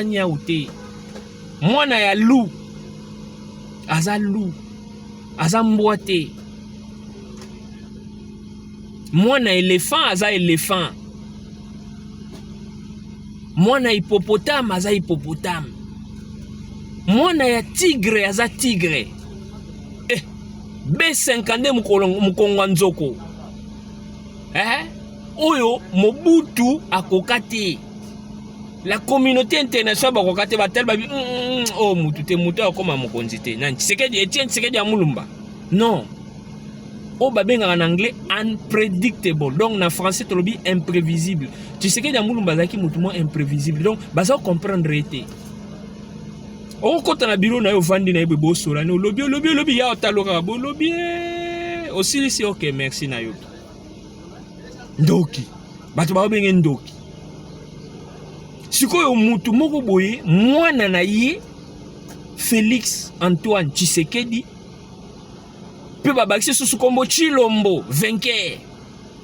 A: niaouté. Moi, on a loup, Aza mboité. Moi, on a éléphant, Aza éléphant. Moi na hippopotame aza hippopotame. Moi na ya tigre aza tigre. B50 mukongo nzoko. Oyo Mobutu akokate. La communauté internationale bakokate batel babi oh mutu comme mokonzi te. Nan Tshisekedi Etienne Tshisekedi ya Mulumba. Non. Oh babenga en anglais unpredictable. Donc en français tu le imprévisible. Tu sais que dans Mulumba zaki mutumo imprévisible. Donc baza comprendre été. Oh quand on a bureau na yo vandi na yebo bosola no lobby ya otaloka bo lobby. Aussi c'est OK merci na yo. Ndoki. Bato ba benga ndoki. Sikoyo mutu moko boye mwana na ye Félix Antoine Tshisekedi. Puis babakisi sous kombo Chilombo vainqueur.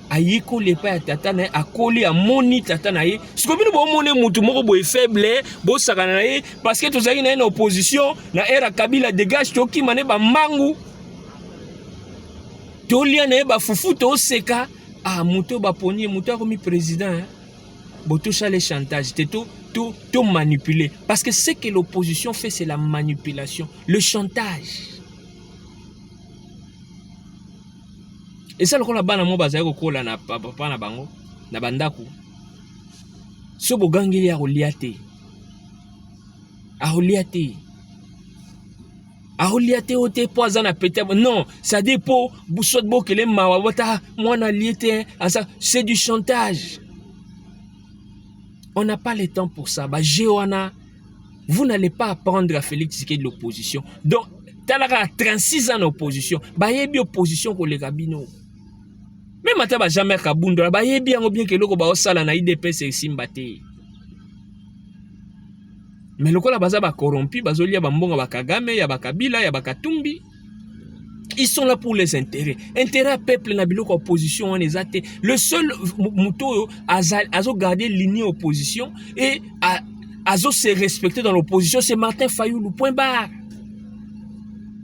A: ayiko lepa ya tata na ye akoli amoni tata na ye siko bino bomone mutu moko boye faible bosakana na ye parce que tozalaki na ye na opposition na era Kabila dégage tokima ne bambangu tolia na ye bafufu toseka mutu baponi mutu akomi président botosha les chantages tout manipuler parce que ce que l'opposition fait c'est la manipulation, le chantage. Et ça, le bana mo bazali kokola na papa na bango na bandaku. So bogangeli ya roliate. A roliate. A roliate ote poza na pété. Non, ça dépend soit bokele mawa bota mwana liete ça c'est du chantage. On n'a pas le temps pour ça. Bah Jewana, vous n'allez pas apprendre à Félix Tshisekedi de l'opposition. Donc talaka 36 ans d'opposition. Bah yebi opposition ko le gabino. Même maintenant, jamais Kabundo, bah yebi yango bien que loko ba osala na IDPS et Simbate. Mais loko la baza ba corrompu, bazoli ya bambonga ba Kagame, ya ba Kabila, ya ba Katumbi. Ils sont là pour les intérêts. Intérêt peuple na biloko opposition on ezate. Le seul muto azo garder ligne opposition et azo se respecter dans l'opposition, c'est Martin Fayoulou. Point barre.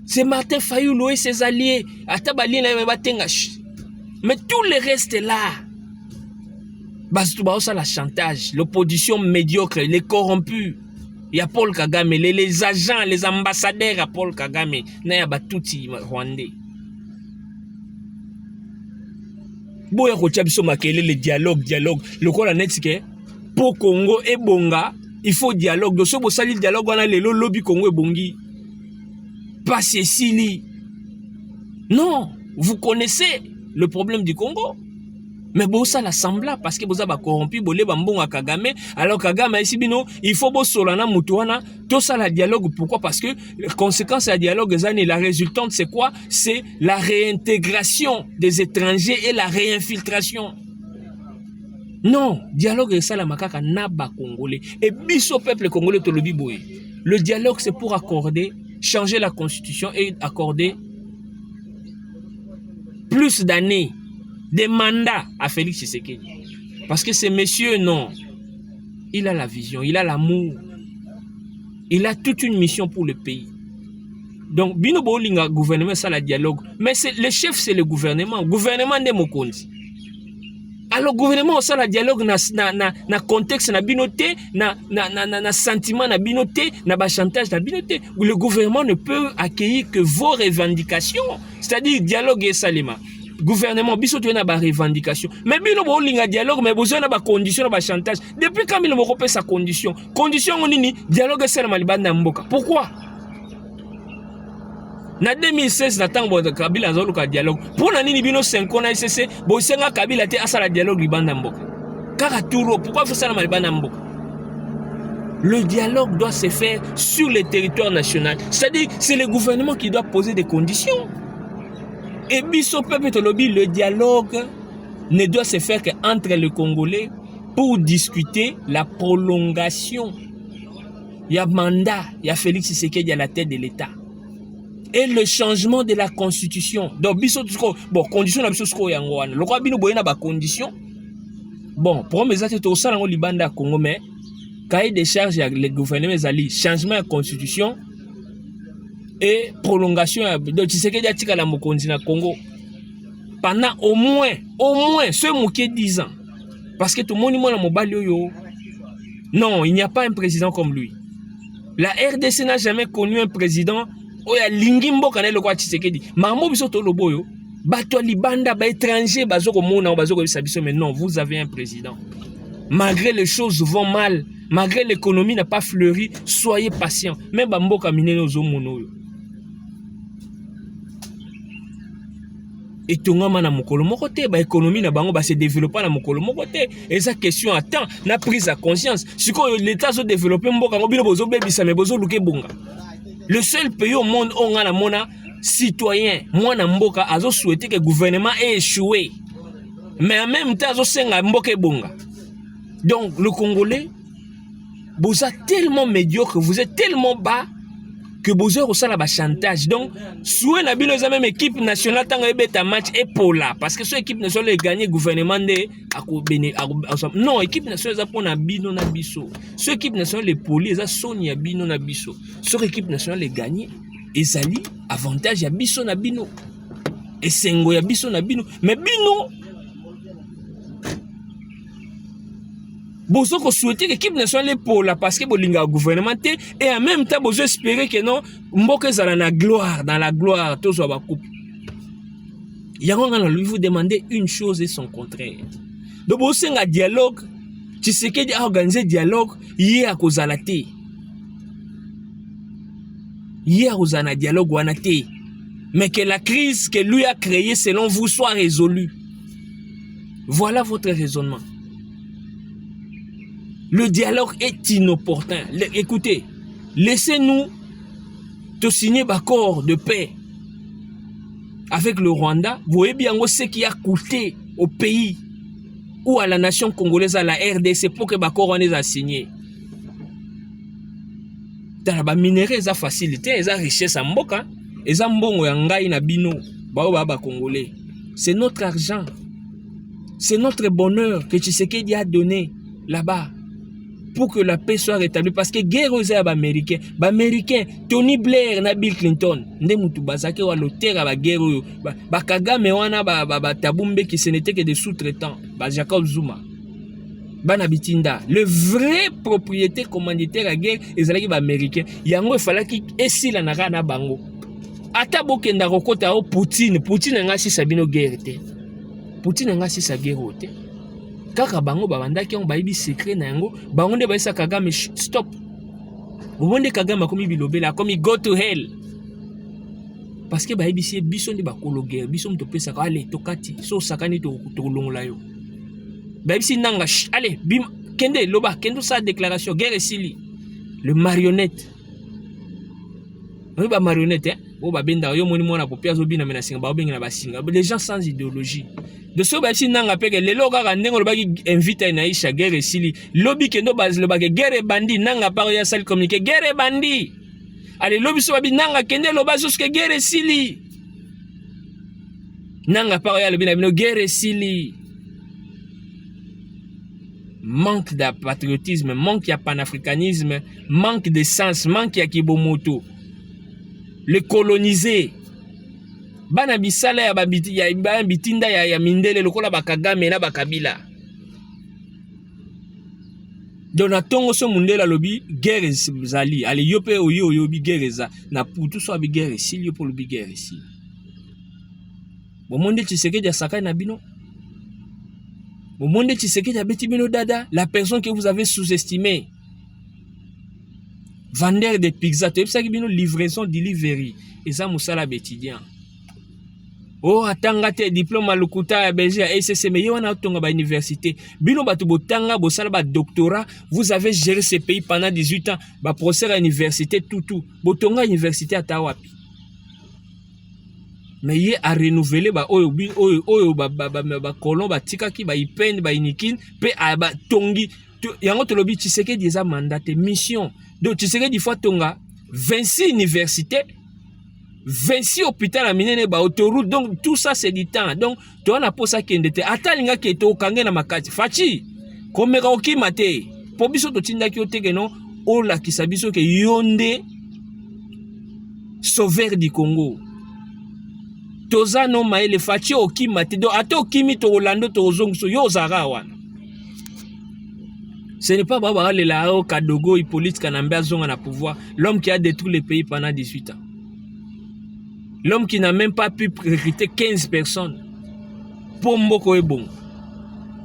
A: C'est Martin Fayoulou et ses alliés. Atabali na batenga. Mais tout le reste est là. Bazouba ça la chantage, l'opposition médiocre, les corrompus. Il y a Paul Kagame, les agents, les ambassadeurs à Paul Kagame. Il y a Batuti Rwandais. Boya Rochabiso Makele, le dialogue. Le quoi la net, pour Congo et Bonga, il faut dialogue. Donc, si vous savez le dialogue, on a le lobby Congo et Bongi. Pas Cécilie. Non, vous connaissez le problème du Congo. Mais bon, ça l'assemble parce que vous avez corrompu, bolé bambon à Kagame. Alors Kagame ici bino, il faut bo solana mutuana, tout ça la dialogue. Pourquoi? Parce que la conséquence à dialogue, la résultante c'est quoi? C'est la réintégration des étrangers et la réinfiltration. Non, dialogue ça la makaka naba congolais. Et biso peuple congolais to lobi boye. Le dialogue c'est pour accorder, changer la constitution et accorder plus d'années, des mandats à Félix Tshisekedi. Parce que ce monsieur, non, il a la vision, il a l'amour, il a toute une mission pour le pays. Donc, Bino Bolinga, gouvernement, ça la dialogue. Mais le chef, c'est le gouvernement. Gouvernement de Mokondi. Alors, gouvernement, ça la dialogue, na contexte, na binoté, na sentiment, na binoté, na chantage, na binoté. Le gouvernement ne peut accueillir que vos revendications. C'est-à-dire, dialogue et salima. Gouvernement, biso tu na ba revendication. Mais bino bo linga dialogue, mais besoin na ba condition, na ba chantage. Depuis quand il me repère sa condition? Condition on nini? Dialogue c'est la malibanda mboka. Pourquoi? Na 2016 na tango de Kabila zolo ka dialogue. Pour na nini bino 5 ans na ICC, bo senga Kabila te asala dialogue libanda mboka. Kaka touro, pourquoi faut ça na malibanda mboka? Le dialogue doit se faire sur le territoire national. C'est-à-dire c'est le gouvernement qui doit poser des conditions. Et biso peuple tolobi, le dialogue ne doit se faire qu'entre les Congolais pour discuter la prolongation. Il y a mandat, il y a Félix Tshisekedi à la tête de l'État. Et le changement de la constitution. Donc biso bon condition na biso sko yango wana. Le quoi bino boyena ba condition. Bon, pour mes até to sala ngo libanda Congo mais cahier des charges le gouvernement zali changement de la constitution. Et prolongation de Tshisekedi atika la mokonzi na Congo pendant au moins ce moké 10 ans parce que tout le monde na mobali yo non, il n'y a pas un président comme lui. La RDC n'a jamais connu un président oya lingimbo kana le kwa Tshisekedi mambo biso to loboyo bato libanda ba étranger bazoko mona bazoko bisabiso mais non, vous avez un président. Malgré les choses vont mal, malgré l'économie n'a pas fleuri, soyez patient. Même bamboka mineno zo mono yo. Et tout le monde na mokolo moko te ba économie na bango ba se développer na mokolo moko te et ça question attend na prise à conscience siko l'état zo développer mboka ngo bino bozo bebisa mais bozo luke bonga. Le seul pays au monde où on a la mona citoyen moi na mboka azo souhaiter que le gouvernement ait échoué mais en même temps azo senga mboka bonga. Donc le Congolais vous êtes tellement médiocre, vous êtes tellement bas que besoin au la chantage. Donc, soit la bino même équipe nationale tant que match et pour là parce que cette équipe nationale gagné gouvernement de non équipe nationale pour na bino na biso. Cette équipe nationale les poli ça Sonia bino na biso. Cette équipe nationale les gagné ezali avantage ya biso na bino. Et sengo ya biso na bino mais bino Bozo ko souhaiter l'équipe nationale pour la parce que bolinga gouvernement et en même temps bozo espérer que non mboka zala na gloire dans la gloire tous ba coupe. Yango ngana lui vous demander une chose et son contraire. Donc bozo nga dialogue, Tshisekedi a organisé dialogue hier à kozala te. Hier ozana dialogue wana te. Mais que la crise que lui a créée selon vous soit résolue. Voilà votre raisonnement. Le dialogue est inopportun. Écoutez, laissez-nous te signer un accord de paix avec le Rwanda. Vous voyez bien ce qui a coûté au pays ou à la nation congolaise, à la RDC, pour que l'accord soit signé. Dans la minerai, ça facilité, ça richesse en mboka, ça mbongo yangai na bino, ba congolais. C'est notre argent, c'est notre bonheur que Tshisekedi a donné là-bas. Pour que la paix soit rétablie. Parce que guerre aux Américains, Tony Blair na Bill Clinton, nde mutu bazake wa l'auteur à la guerre, Kagame wana Tabumbe qui ce n'était que des sous-traitants, Jacob Zuma, Banabitinda, le vrai propriétaire commanditaire à la guerre, les Américains, yango il fallait qu'il essaie la nara na bango. Ata bokenda kokota o Poutine nga si sabino guerre te. Poutine nga si sa guerre te. Kaka bango babandaki on bayibi secret na yango bango nde bayisa Kagame stop bonde Kagame akomi bilobela akomi go to hell parce que bayibi si biso nde bakolo guerre biso mto pesa ka ale tokati so sakani to longola yo bayibi si nanga allez bim kende loba kendo sa déclaration guerre sili le marionnette on ba marionnette hein o ba benda yo moni mona popia zo bina menasinga ba benga na basinga les gens sans idéologie. De ce que nanga peke le loga ndengo lobaki invite na isha guerre sili lobby kendo baz lobaki guerre bandi nanga par ya sal communiquer guerre bandi allez lobby so babi nanga kende loba jusque guerre sili nanga par ya lobby na bino guerre sili manque de patriotisme manque de panafricanisme manque de sens manque ya kibomoto le coloniser bana bisala ya babiti ya bitinda ya mindele lokola bakagame na bakabila donatongo so mundela lobi guerre zali ale yope oyobi guerre za na putu so abi guerre sili pour lobi guerre sili bomonde Tshisekedi asaka na bino bomonde Tshisekedi abeti bino dada la personne que vous avez sous-estimée vendeur de pizza to ebisaki bino livraison delivery eza musala étudiant. Oh, atanga te diplôme à l'Okuta à Belgique à SSC, mais yon a tonga ba université. Bino batu botanga bosala ba doctorat, vous avez géré ce pays pendant 18 ans, ba professeur à université tout. Botonga université à Tawapi. Mais yé a renouvelé ba oyo ba kolon ba tikaki ba ipen ba inikin pe a ba tongi. Yango to lobi Tshisekedi eza mandaté mission. Donc Tshisekedi fois tonga 26 universités 26 hôpitaux à minene ba autoroute donc tout ça c'est du temps donc toi na posa kendete atalinga ke to kange na makati fachi komeka okima te po biso to tindaki oteke no ola kisabiso ke yonde sauveur du Congo toza no maele fachi okima te donc ata okimi to Orlando to zonguso yo zara wana. Ce n'est pas Baba Lelao Kadogo Hippolyte Kanambe zonga na pouvoir l'homme qui a détruit le pays pendant 18 ans. L'homme qui n'a même pas pu recruter 15 personnes pour Mboko et bon.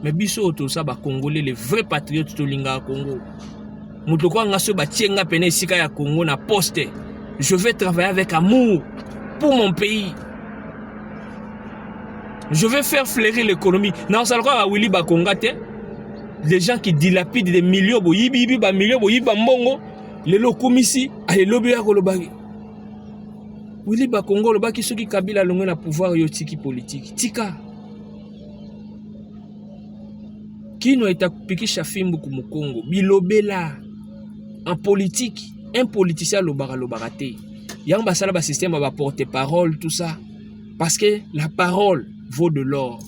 A: Mais biso to ça ba Congolais les vrais patriotes to linga Congo. Mutoko ngaso ba tienga pene sika ya Congo na poste. Je vais travailler avec amour pour mon pays. Je vais faire fleurir l'économie. Na salka Willy Bakongate. Les gens qui dilapident des millions bo yibi ba millions bo yiba mbongo le lokomisi ale lobi ya kolobaki. Willy Bakongo le baki soki Kabila longo na pouvoir yotiki politique. Tika. Kino eta pikisha fimbu ku Mukongo. Bilobela en politique. un politicien lobara te. Yang basala ba système ba porte-parole tout ça parce que la parole vaut de l'or.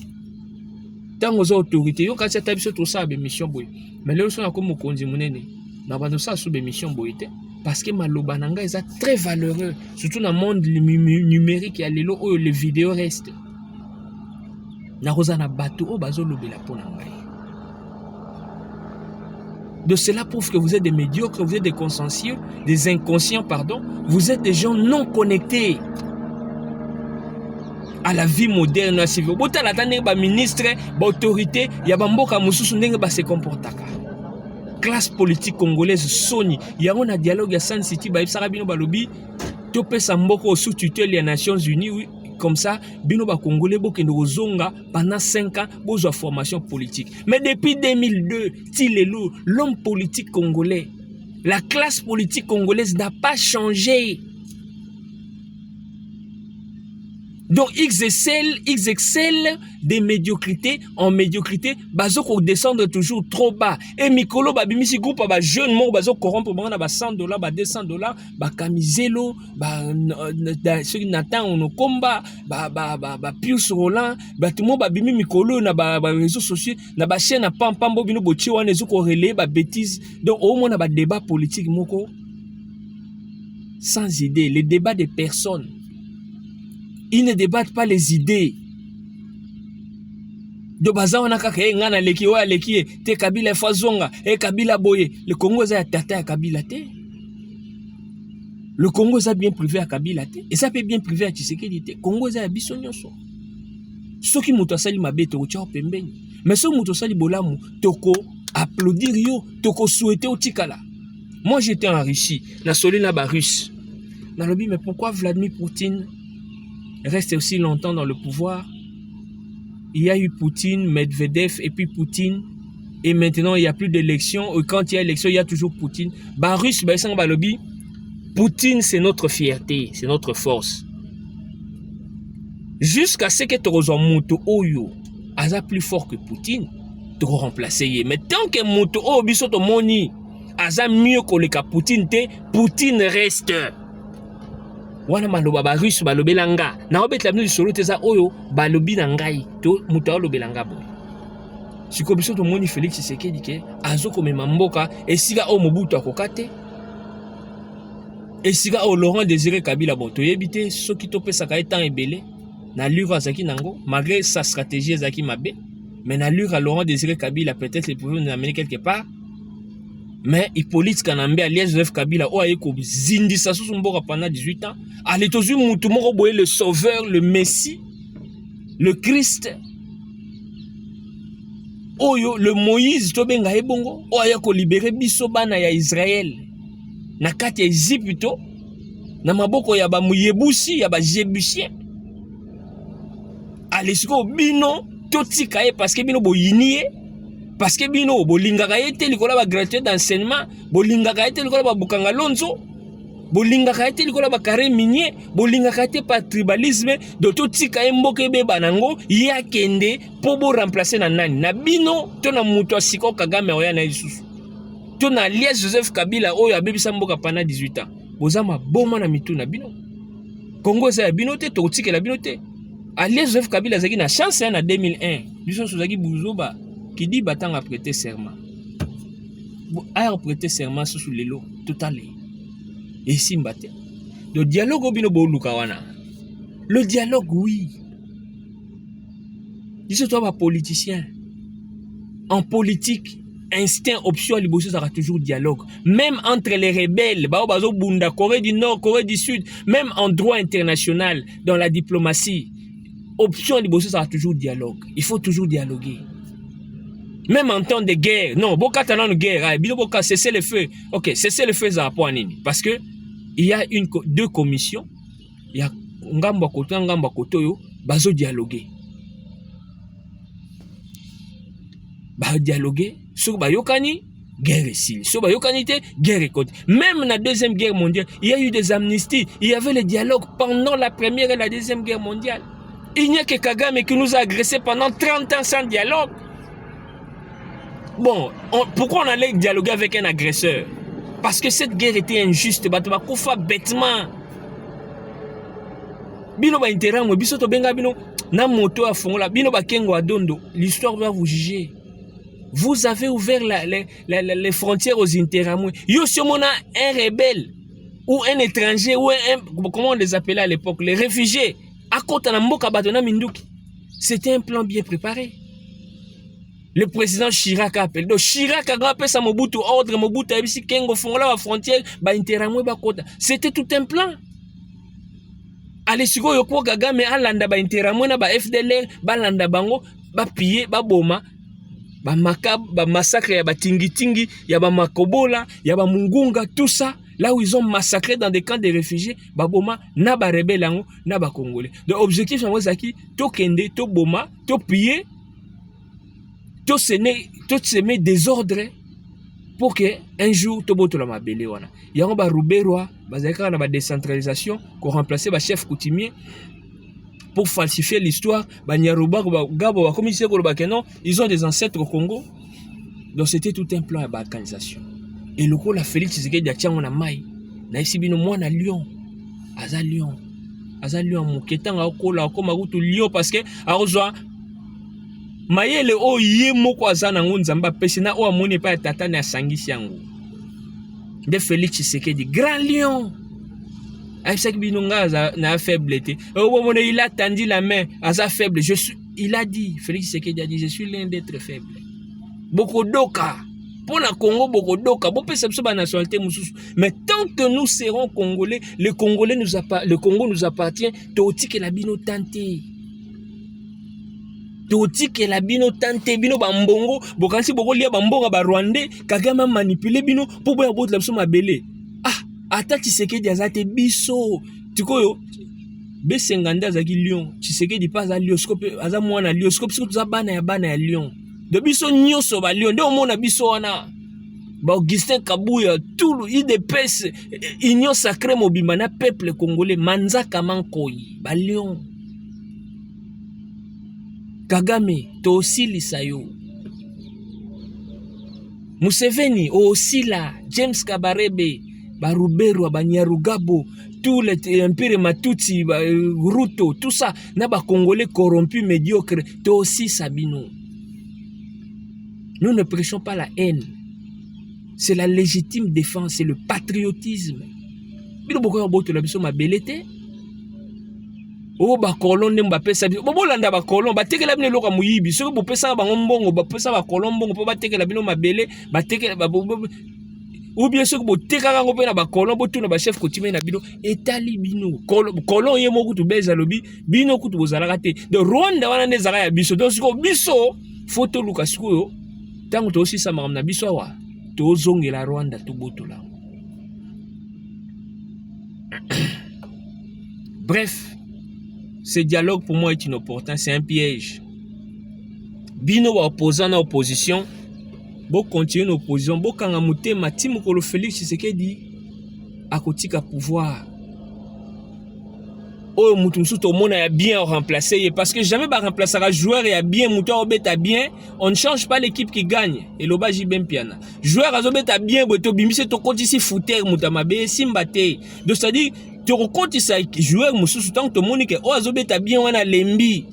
A: Tant aux autorités yo kasi ta biso tout ça ba mission boy. Mais le son comme mokonzi munene na bando ça sous ba mission boy te parce que maloba nanga est très valeureux surtout dans le monde numérique ya lelo oyo les vidéos restent. Na rozana bato o bazo lobela pona ngai. De cela prouve que vous êtes des médiocres, vous êtes des consciencieux, des inconscients, pardon. Vous êtes des gens non connectés à la vie moderne. Bota la tane ba ministre, ba autorité, ya ba mboka mususu ndenge ba se comportaka. Classe politique congolaise soni, ya on a dialogue ya San City ba ibsaka bino ba lobi, to pesa mboko sous tutelle des Nations Unies, oui. Comme ça, bino ba congolais bokende kozonga pendant 5 ans bozwa formation politique. Mais depuis 2002, Tilelo, l'homme politique congolais, la classe politique congolaise n'a pas changé. Donc ils excellent des médiocrités en médiocrité, bazo ko descendre toujours trop bas. Et mikolo ba bimisi groupe ba jeune mo bazo corrompre ba na $100, ba $200, ba Camizelo, ba ceux qui n'attend on combat, ba Pius Roland, ba tout mo ba bimi mikolo na ba réseaux sociaux, na ba chaîne na pam bino bochi wana zo ko relayer ba bêtises. Donc au moins na ba débat politique moko sans idée, les débats des personnes. Ils ne débattent pas les idées. De baza on a kaka ngana leki wa leki te Kabila fazonga e Kabila boye. Le Congo za tata à Kabila te. Le Congo za bien privé à Kabila te. Et ça peut bien privé à Tshisekedi te. Congo za biso nyonso. Soki muto asali mabe to cha pembeni. Mais so muto sali bolamu toko applaudir yo, toko souhaiter au tikala. Moi j'étais enrichi na solina ba russe. Na lobi mais pourquoi Vladimir Poutine reste aussi longtemps dans le pouvoir? Il y a eu Poutine, Medvedev et puis Poutine. Et maintenant, il n'y a plus d'élection. Quand il y a élection, il y a toujours Poutine. Barus, Balobi, Poutine, c'est notre fierté, c'est notre force. Jusqu'à ce que tu Moto Oyo, Aza plus fort que Poutine, tu remplacer. Mais tant que Moto Oyo, Bisoto Moni, Aza mieux que Poutine, Poutine reste. Wana maloba ba russe balobelanga na obetla bino solo teza oyo balobi na ngai to muta olobelanga boy siko biso to moni Félix Tshisekedi ke azoko mema mboka esika o Mobutu akokate esika o Laurent Désiré Kabila boto yebite soki to pesa ka etant ebele na lure azaki nango malgré sa stratégie azaki mabe mais na lure Laurent Désiré Kabila peut-être il pouvait nous amener quelque part. Mais Hippolyte Kanambe alias Joseph Kabila o ayeko zindisa sous mboka pendant 18 ans. Allez tozu mutu moko boye le sauveur, le messie, le Christ. Oyo le Moïse to benga ebongo o ayako libérer biso bana ya Israël. Na kati ya Égypte na maboko ya ba muyebusi ya ba jébusien. Allez siko bino to tika e parce que bino boyinie. Parce que bino bolingaka ete likola ba gratuité d'enseignement, bolingaka ete likola ba bukanga lonzo, bolingaka ete likola ba carré minier, bolingaka ete par tribalisme, de tout tika mboke be banango ya kende po bo remplacer na nani. Na bino to na muto siko Kagame oya na isusu. To na alias Joseph Kabila oyo abebisa mboka pendant 18 ans. Bozama boma na mitu na bino. Congo za bino te to tikela bino te. Alias Joseph Kabila zaki na chance na 2001. Biso sozaki buzoba qui dit battant à prêter serment. A prêter serment sous les lots, tout à l'heure. Et si m'batte. Le dialogue au binobo lukawana. Le dialogue, oui. Dis-toi, pas politicien. En politique, instinct, option, liboso, ça sera toujours dialogue. Même entre les rebelles, Baobazo Bunda, Corée du Nord, Corée du Sud, même en droit international, dans la diplomatie, option, liboso, ça sera toujours dialogue. Il faut toujours dialoguer. Même en temps de guerre, non, boka tanan guerre, boka cesser le feu. Ok, cesser le feu ça pour nini? Parce que il y a deux commissions, il y a ngamba koto yo, bazo dialoguer. Ba dialoguer, sur ba yokani guerre ici, sur ba yokani te guerre côté. Même la deuxième guerre mondiale, il y a eu des amnisties, il y avait le dialogue pendant la première et la deuxième guerre mondiale. Il n'y a que Kagame qui nous a agressés pendant 30 ans sans dialogue. Bon, pourquoi on allait dialoguer avec un agresseur? Parce que cette guerre était injuste, bato bakufa bêtement. Bino ba intérêt mo biso to benga bino na moto a fongola bino ba kengo adondo, l'histoire va vous juger. Vous avez ouvert les frontières aux interamoués. Yo si on a un rebelle ou un étranger ou comment on les appelait à l'époque, les réfugiés à côté de Mboka Batona Minduki. C'était un plan bien préparé. Le président Chirac a appelé. Donc Chirac a appelé ça Mobutu ordre Mobutu a dit kengo fongola la frontière ba interamoué ba kota. C'était tout un plan. Allez siko yoko gaga me alanda ba interamoué na ba FDLR ba landa bango ba piller ba boma. Ba makab, ba massacre, ya ba tingi, ya ba makobola, ya ba mungunga, tout ça, là où ils ont massacré dans des camps de réfugiés, ba boma, na ba rebelle, na ba congolais. Donc, objectif, c'est qui, to kende, to boma, to piller, to semer désordre, pour que, un jour, to boto la mabele, wana. Yango ba ruberwa, ba zaka na ba décentralisation, qu'on remplaçait ba chef coutumier, pour falsifier l'histoire, ils ont des ancêtres au Congo. Donc c'était tout un plan à balkanisation. Et le coup, la Félix Tshisekedi a tient on a maille. Na ici bino moi na Lyon. Aza Lyon. Moketanga okola okoma kutu Lyon parce que arozwa mayele o ye moko azana ngonzamba pesi na o amoni pa tata na sangisi yango. De Félix Tshisekedi Grand Lyon. Na faible. Il a tendu la main à sa faible. Il a dit, Félix Tshisekedi a dit, je suis l'un d'être faible. Beaucoup d'oka. Pour le Congo, beaucoup d'oka. Mais tant que nous serons Congolais, le Congo nous appartient. Toti que la bino tante. Toti que la bino tante. Bino bambongo. Bokansi boko lia bambongo ba Rwandais. Kagama manipulé bino. Pour boya bout la biso mabele. Ata Tshisekedi azate biso tikoyo besenganda azaki Lyon Tshisekedi pas à Lioscope aza mwana Lioscope surtout za bana ya Lyon de biso nyoso ba Lyon nde omona biso wana ba Augustin Kabuya tout IDPS Union Sacrée Mobimba na peuple congolais manzaka mankoi ba Lyon Kagame to aussi lisayo Museveni aussi là James Kabarebe Barubero, Banyarugabo, tout l'empire Matutsi, Ruto, tout ça, n'a pas Congolais corrompus, médiocres, toi aussi Sabino. Nous ne prêchons pas la haine. C'est la légitime défense, c'est le patriotisme. Bino boko boto la biso ma belete. O ba kolon ne mbape sa biso. Bobo landa ba kolon, ba tekela bino loka muyibi. So bo pesa ba ngombongo, ba pesa ba kolon bongo po ba tekela bino mabele, ba tekela ba ou bien sûr que tekaka ngo pe na ba kolon bo tuna ba chef coutumier na bino etali bino kolon ye moku tu beza lobi bino kutu bozalaka te de Rwanda wana ne zaka ya biso donc siko biso photo luka siko tango to aussi ça na biso wa to zongela Rwanda to botola. Bref, ce dialogue pour moi est inopportun, c'est un piège. Bino wa opposant na opposition Bo continuer l'opposition, bo kanga mutema timu kolo Félix Tshisekedi akotika pouvoir. Oh mutumsu to mona ya bien remplacer parce que jamais ba remplacer un joueur et a bien mouton obeta bien, on ne change pas l'équipe qui gagne et loba jibem piana. Joueur azobeta bien boto bimise to konti si fouter mutama be simbate. Donc ça dit tu reconti ça joueur mususu tant que monique o azobeta bien wana lembi.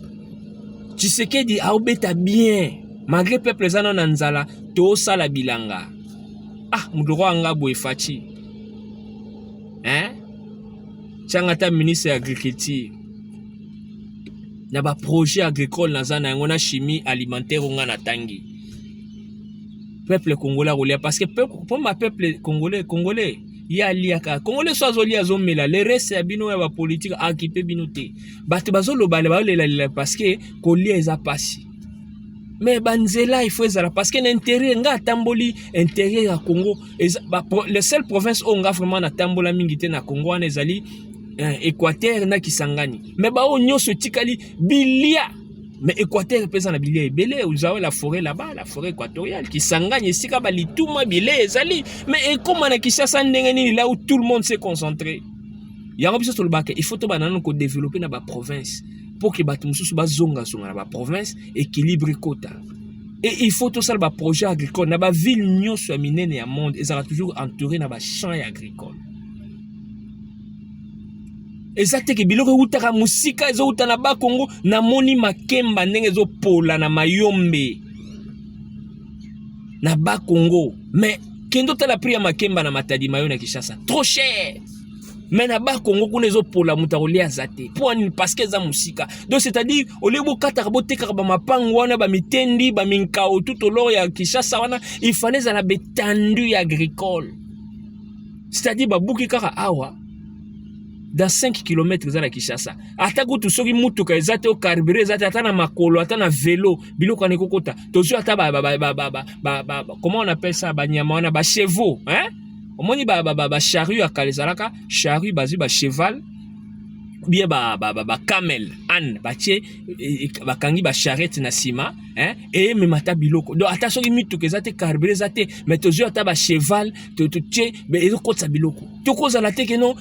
A: Tshisekedi a obeta bien. Malgré peuple zano nanzala, to sala bilanga. Ah, mudoro anga boe fachi. Hein? Changata ministre agriculture. Naba projet agricole nazana ngona chimie alimentaire ngana tangi. Peuple congolais rolia parce que pour ma peuple congolais ya liaka congolais soazo lia zomela le reste ya bino ya ba politique akipe binote. Batu bazolo bale balela parce que kolia eza pasi. Mais banzela il faut ezala parce que l'intérêt nga tamboli intérêt à Congo les seules provinces où nga vraiment na tambola mingité na Congo wana ezali Équateur na Kisangani mais ba onyo so tikali bilia mais Équateur pesa na bilia ebele vous avez la forêt là-bas la forêt équatoriale Kisangani sika ba lituma bile ezali mais comment na Kinshasa ndenge nini là où tout le monde s'est concentré yango biso tolobaka il faut to banana ko développer na ba province pour que batu mususu bazonga songa na ba province équilibre quota Et il faut tout ça, le projet agricole. Dans la ville, nous sommes minés au monde. Ils sont toujours entourés dans les champs agricoles. Et ça, c'est que biloko utaka musika, ezo utana ba Congo, na moni makemba ndenge ezo pola na mayombe. Na ba Congo. Mais, kendo tala prix ya makemba na matadi mayo na Kinshasa. Trop cher. Mais na ba Congo kuna ezo pola mutarolia zate. Parce que za musika. Donc c'est-à-dire au lieu bokata boteka ba mapango wana ba mitendi ba minkao tout au long ya Kinshasa wana, il fallait za la betendu agricole. C'est-à-dire ba buki kaka awa dans 5 km za la Kinshasa. Ata kutu soki mutuka ezate au carburé ezate ata na makolo ata na vélo biloko ne kokota. Tozo ata comment on appelle ça ba nyama wana ba chevaux, hein? Omoni ba charrue à Kalezalaka, charrue bazu ba cheval, bien ba camel, âne, ba tie ba kangi ba charrette na sima, hein, et me mata biloko. Donc attention ki mitu kezate carburé zate, mais tozo ata ba cheval, to tie be ezo kotsa biloko. To koza la teke non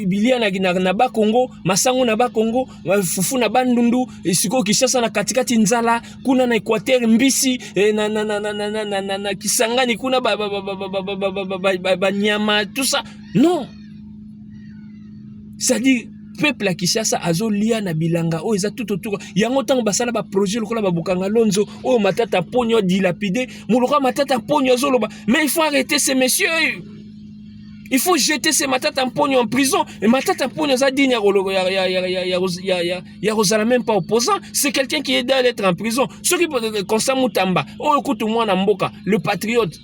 A: bilia na ba Congo, masango na ba Congo, fufu na bandundu, siko Kinshasa na katikati nzala, kuna na Equateur mbisi, na Kisangani kuna ba nyama, tout ça. Non. C'est-à-dire peuple à Kinshasa azolia na bilanga o eza tout autour yango tango basala ba projet lokola ba bukanga lonzo o matata ponyo dilapidé muluka matata ponyo azoloba. Mais il faut arrêter ces messieurs. Il faut jeter ces matata ponyo en prison. Et matata ponyo za digne ya Rosala même pas opposant, c'est quelqu'un qui est d'être en prison. Ceux qui Constant Mutamba, oh écoute moi na mboka, le patriote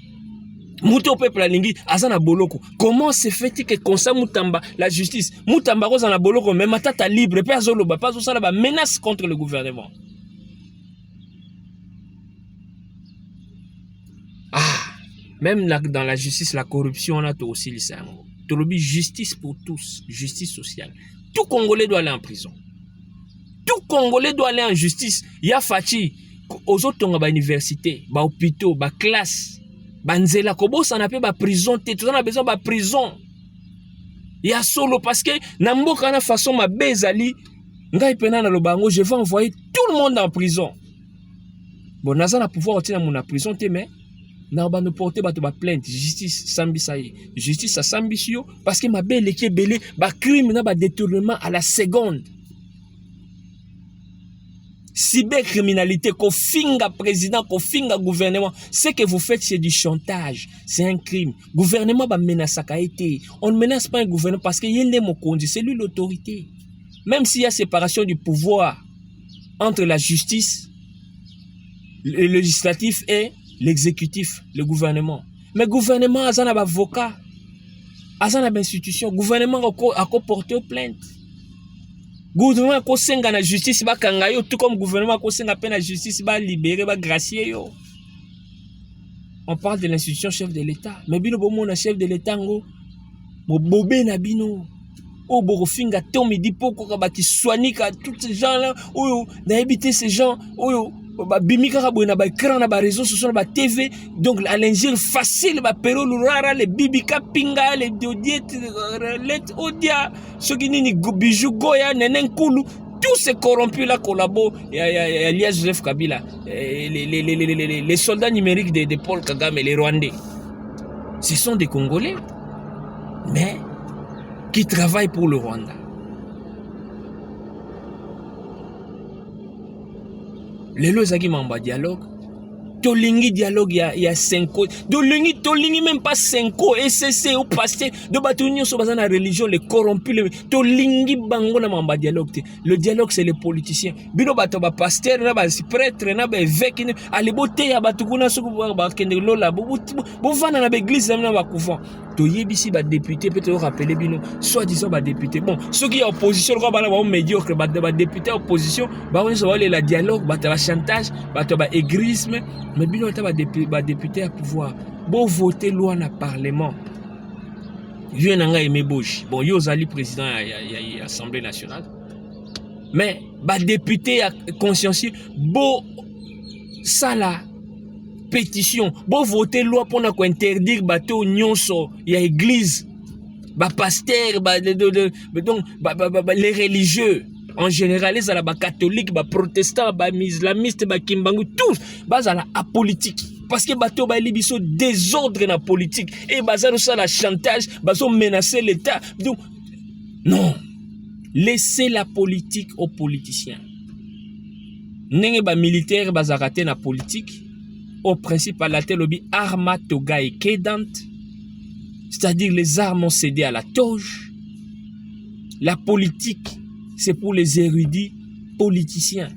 A: Mouto peuple alingi azana boloko. Comment se fait-il que Constant Mutamba, la justice, Mutamba rozana boloko, mais matata libre, pas zoloba, pas ça la menace contre le gouvernement. Ah, même dans la justice, la corruption, on a tout aussi l'issango. Tout le justice pour tous, justice sociale. Tout Congolais doit aller en prison. Tout Congolais doit aller en justice. Il y a Fachi, aux autres on a université, ba hôpitaux, ba classe. Banzela kobo ça n'a pas prison, tout on a besoin de prison. Il y a solo parce que namboka na façon ma bezali ngai pena na lobango je vais envoyer tout le monde en prison. Bon naza na pouvoir otina mon en prison te mais na ba no porter ba to ba plainte justice sambisaye. Justice a sambisio parce que ma belle qui belé ba crime na ba détournement à la seconde. Cybercriminalité, kofinga président, kofinga gouvernement. Ce que vous faites, c'est du chantage. C'est un crime. Gouvernement va menacer à été. On ne menace pas un gouvernement parce qu'il y a un mokondi, c'est lui l'autorité. Même s'il y a séparation du pouvoir entre la justice, le législatif et l'exécutif, le gouvernement. Mais le gouvernement a un avocat, a une institution. Le gouvernement a porté plainte. Gouvernement ko senga na justice ba kanga yo tout comme gouvernement ko senga pe na justice ba libérer ba gracier yo. On parle de l'institution chef de l'État, mais bino bomo na chef de l'État ngo mo bobé na bino. O boro finga to midi poko ka ba ki soigner tous ces gens là oyo na éviter ces gens oyo ba bimika ka boina ba écran na ba réseaux sociaux na ba TV donc à l'injure facile ba pero lurara les bibika pinga les dodiet let odia sokini bijou goya nenen kulu tous ces corrompus là collaborent Elias Joseph Kabila les soldats numériques de Paul Kagame les Rwandais ce sont des Congolais mais qui travaillent pour le Rwanda. Les lois mamba dialogue. Tolingi dialogue il y a 5 ans. Tolingi même pas 5 ans. Et c'est au passé de batunion sur la religion, les corrompus. Tolingi bango na mamba dialogue. Le dialogue c'est les politiciens. Bino bato ba pasteur na ba prêtre na ba évêque ali boté ya batukuna suku ba kende lola bo vana na ba église na ba couvent. To yebisi ba député peut-être rappeler bino soit disant ba député. Bon, ceux qui opposition ko ba na ba médiocre ba député opposition ba on se va la dialogue, ba ta chantage, ba ta ba aigrisme. Mais bino ta ba député à pouvoir. Bon voter loi na parlement. Vieux nanga aimé Boji. Bon, yo zali président à l'Assemblée nationale. Mais ba député à consciencieux bo ça là pétition, bon voter loi pour interdire bateau nyonso, il y a église, ba pasteur, donc les religieux, En général, les arabes catholiques, les protestants, les islamistes, les kimbangu, tous, ils sont apolitiques. Parce que bateau ba libiso désordre dans la politique et bazar ça la chantage, bazo menacer l'état. Donc non. Laissez la politique aux politiciens. Nenge ba militaire bazarate na politique au principe à la lobby arma toga et kedant. C'est-à-dire les armes ont cédé à la toge. La politique, c'est pour les érudits politiciens.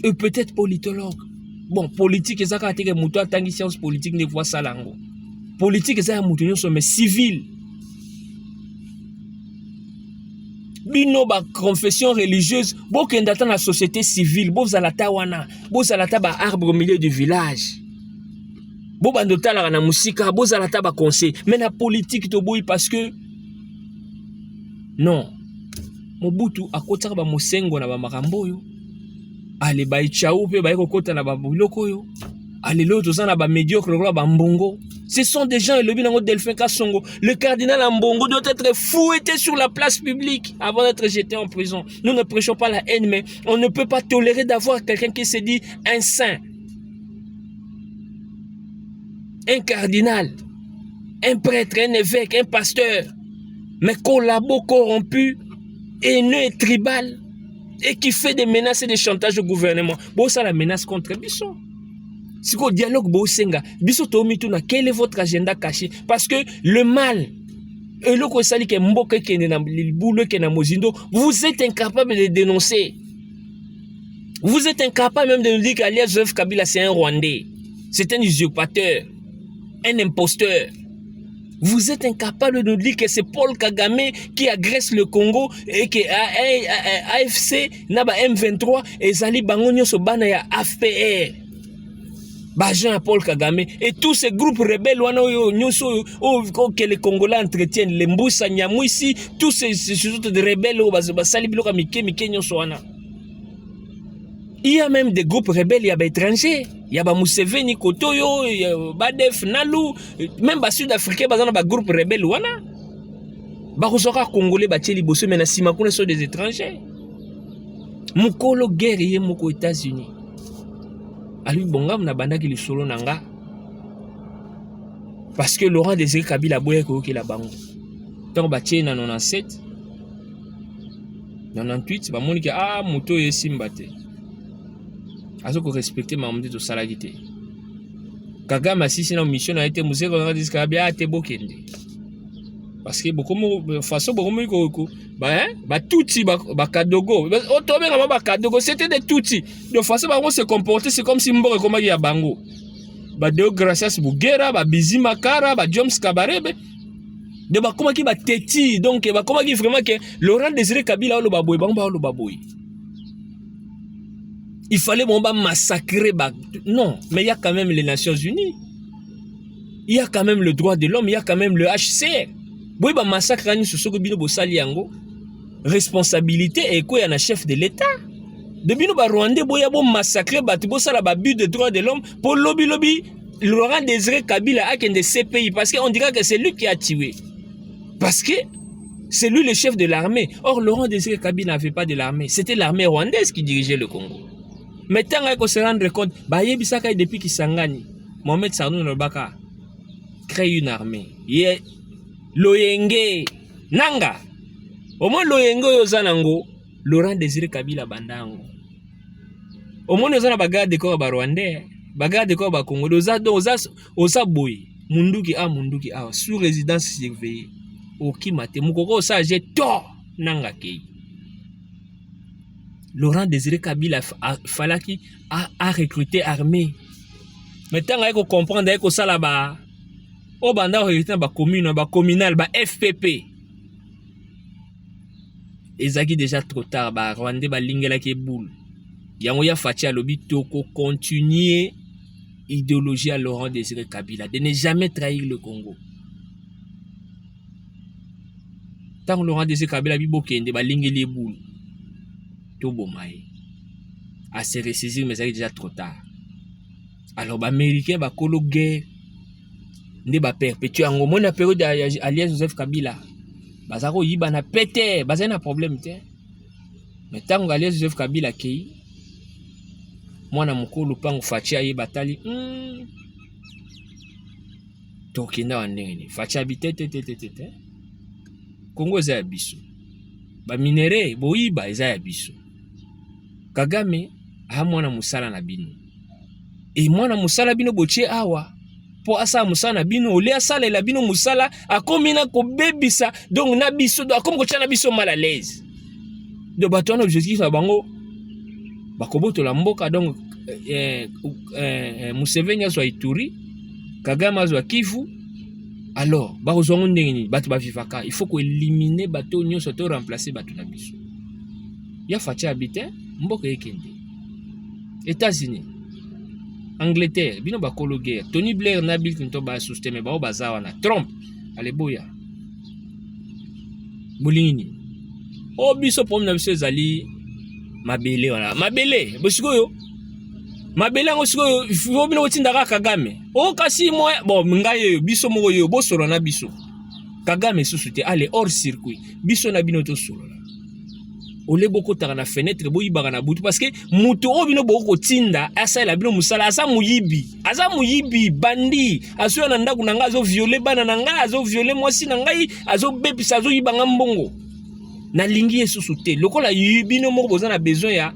A: Et peut-être politologues. Bon, politique, c'est ça que mouton tangi science politique ne voit ça lango. Politique, c'est ça mouton mais civil. Bino ba confession religieuse, bo kendata na société civile, bo zalata wana, bo zalata ba arbre au milieu du village. Bo bandota la na musika, bo zalata ba conseil. Mais la politique to boy parce que non. Mobutu akotaka ba mosengo na ba makambo yo. Ale ba ichau pe ba ekokota na ba biloko yo. Ale lo toza na ba médiocre ba mbongo. Ce sont des gens, le Delphin Kassongo, le cardinal Ambongo doit être fouetté sur la place publique avant d'être jeté en prison. Nous ne prêchons pas la haine, mais on ne peut pas tolérer d'avoir quelqu'un qui se dit un saint, un cardinal, un prêtre, un évêque, un pasteur, mais collabo corrompu, haineux et tribal, et qui fait des menaces et des chantages au gouvernement. Bon, ça la menace contre Bisson. Si vous dialogue bosenga, biso to mituna, quel est votre agenda caché? Parce que le mal, et le sali ke mboke ke na boulot ke na mozindo, vous êtes incapable de dénoncer. Vous êtes incapable même de nous dire qu'Alias Joseph Kabila c'est un Rwandais, c'est un usurpateur, un imposteur. Vous êtes incapable de nous dire que c'est Paul Kagame qui agresse le Congo et que AFC n'a pas M23 et Zali Bangonyo so bana ya AFPR. Bajan Paul Kagame et tous ces groupes rebelles que les Congolais entretiennent, les Mboussa, Nyamouissi, tous ces autres rebelles, il y a même des groupes rebelles, il y a des étrangers, il y a Mousseveni, Kotoyo, Badef, Nalou, même les Sud-Africains, il y a des groupes rebelles, les Congolais, mais sont des étrangers. Moukolo guerrier, Mouko États-Unis. Alui Bongam na bandaki li solo nanga parce que Laurent Désiré Kabila boye ko ki la bango tant ba tchena 97 98 ba moni ke moto ye simbate azo ko respecter mamdi to salagité Kagame asisi na mission a été musée ko ngadi Kabila te bokende parce que beaucoup façon beaucoup ko ba touti ba kadogo otobe ngama ba kadogo c'était des touti de façon ba se comporter c'est comme si mbore comme ya bango ba Deo Gracias Bugera ba Bizima Kara ba Joms Kabarebe de ba comment qui ba teti donc ba comment qui vraiment que Laurent Désiré Kabila lo baboy bango lo baboy il fallait bon ba massacrer ba non mais il y a quand même les Nations Unies, il y a quand même le droit de l'homme, il y a quand même le HCR. Boy ba massacre ani sosoko bino bosali yango responsabilité et quoi y a un chef de l'État. De bino ba Rwandais boya bo massacrer batu bo sala ba but de droits de l'homme pour lobby Laurent Désiré Kabila a des CPI parce qu'on dirait que c'est lui qui a tué. Parce que c'est lui le chef de l'armée. Or Laurent Désiré Kabila n'avait pas de l'armée, c'était l'armée rwandaise qui dirigeait le Congo. Maintenant qu'on se rendre compte, ba yebisaka depuis Kisangani, Mohamed Sarnou Nobaka crée une armée. Loyenge nanga au moins loyenge yozanango Laurent Désiré Kabila bandango au moins yozana bagarde de corps ba Rwandais bagarde de corps ba Congo oza boy munduki sous résidence surveillée okimate mukoko sa je to nanga kei Laurent Désiré Kabila falaki a recruté armée maintenant il comprendre il sala ba au banda résultat ba commune ba communal ba FPP ezaki déjà trop tard ba Rwandais ba lingela ke boule yango ya fatia lobi toko continuer idéologie à Laurent Désiré Kabila de ne jamais trahir le Congo tant Laurent Désiré Kabila bi bokende ba lingeli boule to bomaye à se ressaisir mais c'est déjà trop tard alors ba américain ba kolo guerre ne ba perpétuer en mona période Alias Joseph Kabila bazako yiba na pété bazana problème té Mais tant que Joseph Kabila kei mwana mukulu pangu Faci aye batali tokenda wa ndenge Faci habite te Congo eza ya biso ba minere boyiba eza ya biso Kagame a mwana musala na bino e mwana musala bino botie awa po asa musala na bino ole asala la bino musala akomina ko bebisa donc na biso do akomi ko tia na biso mal à l'aise de bato na objectif na bango bakoboto la mboka donc Museveni azwa Ituri Kagame azwa Kivu alors bakozongo ndenge nini bato bavivaka il faut ko éliminer bato nyonso to remplacer bato na biso ya Faci habite mboka ekende États-Unis Angleterre bino bakolo guerre Tony Blair na Bill Clinton ba système ba bazawa na Trump aleboya bolingini o biso pom na biso ezali mabele wana mabele bosikoyo mabele ngo sikoyo ifo bino kotinda Kagame o kasi mo bon ngai biso moko yo bosolo na biso Kagame susu te ale hors circuit biso na bino to solo ole boko taka na fenêtre boyibaka na butu parce que mutu o bino boko tinda asa la bino musala asa muyibi bandi aso na ndaku na nga azo violer bana na nga azo violer mwasi na ngai azo bebisa azo yibanga mbongo na lingi esusu te lokola bino moko boza na besoin ya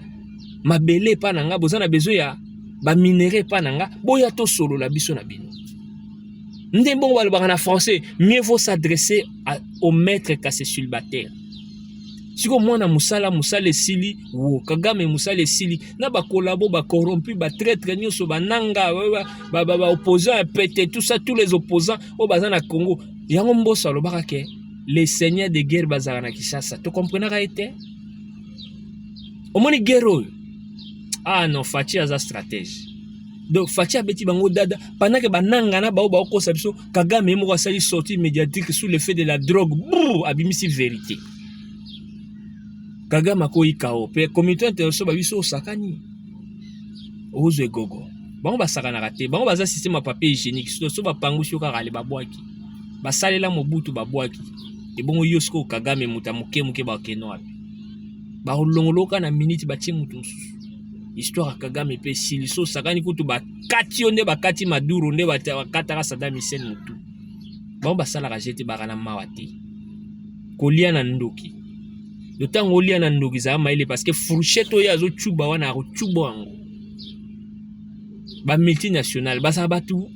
A: mabele pa na nga boza na besoin ya ba minéraux pa na nga boya to solo la biso na bino ndembo balobaka na français mieux vaut s'adresser au maître qu'à ses célibataires. Siko mwana musala esili wo Kagame musala esili na ba collabo ba corrompu ba traître nyonso ba nanga ba opposants pété tout ça tous les opposants au bazana na Congo yango mbosa lobaka ke les seigneurs de guerre bazana na Kinshasa to comprenez ka été omoni guerre ah non Faci aza stratège donc Faci abeti bango dada pendant que bananga na ba kosa biso Kagame mo asali sortie médiatique sous l'effet de la drogue abimisi vérité Kagame akoyi kao pe comité international babiso osakani ozo egogo bango basakana rate bango baza système ya papier hygiénique so bapangusi okaka le babwaki basalela mobutu babwaki e bongo yosko Kagame muta muke bakeno api baolongoloka na minute batie mutu mususu histoire Kagame pe siliso sakani kutu bakati onde bakati Maduro nde bakataka Saddam Hussein mutu bango basalaka jete bakana mawati kolia na ndoki le temps où il y a un ndogiza maile parce que fourchette oya zo chuba wana ro chubo ango ba multinational ba sabatu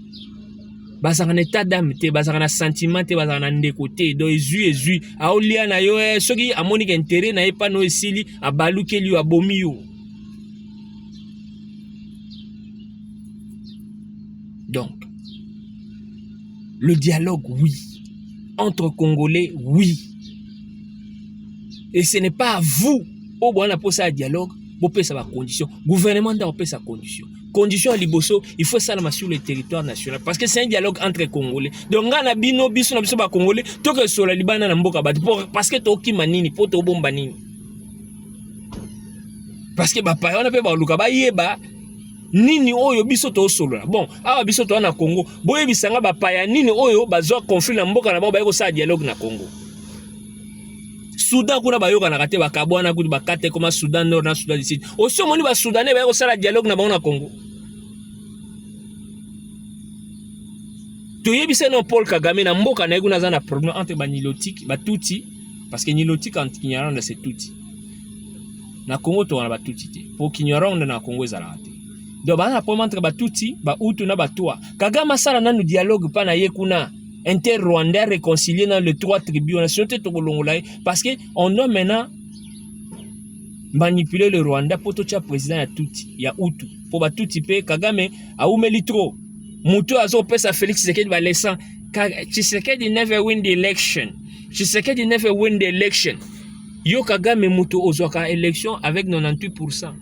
A: ba sa na état d'âme te ba sa na sentiment te ba sa na ndeko te do ezu a olia na yo soki amoni ke intérêt na epa no esili abaluke li abomi yo donc le dialogue oui entre Congolais oui. Et ce n'est pas à vous, au bon pour ça dialogue, pour payer sa condition. Gouvernement doit payer sa condition. Condition à Liboso, il faut ça sur le territoire national. Parce que c'est un dialogue entre Congolais. Donc, on a bino biso na biso ba Congolais, to que sur la Libana na mboka ba parce que to ki manini, po to bomba nini. Parce que ba pa on a pe ba luka ba yeba nini oyo biso to solo la. Bon, awa biso to na Congo, boye bisanga ba pa ya nini oyo ba zo conflit na mboka na ba ko sa dialogue na Congo. Soudan kuna bayoka na kate bakabwana kuti bakate koma Soudan Nord na Soudan du Sud. Aussi moni ba Soudanais ba ko sala dialogue na bango na Congo. To yebisa no Paul Kagame na mboka na kuna za na problème entre ba nilotique ba tuti parce que nilotique en ignorant c'est tuti. Na Congo to na ba tuti te. Pour ignorant na Congo za la te. Donc ba na problème entre ba tuti ba utu na ba toa. Kagame sala na no dialogue pa na ye kuna. Inter-Rwandais réconcilié dans les 3 tribus parce qu'on doit maintenant manipuler le Rwanda pour tout le président ya Tuti, ya Hutu. Pour ba Tuti pe Kagame a oumeli trop. Muto azo pesa Félix Tshisekedi va laisser. Tshisekedi never win the election. Tshisekedi never win the election. Yo Kagame muto ozoka élection avec 98%.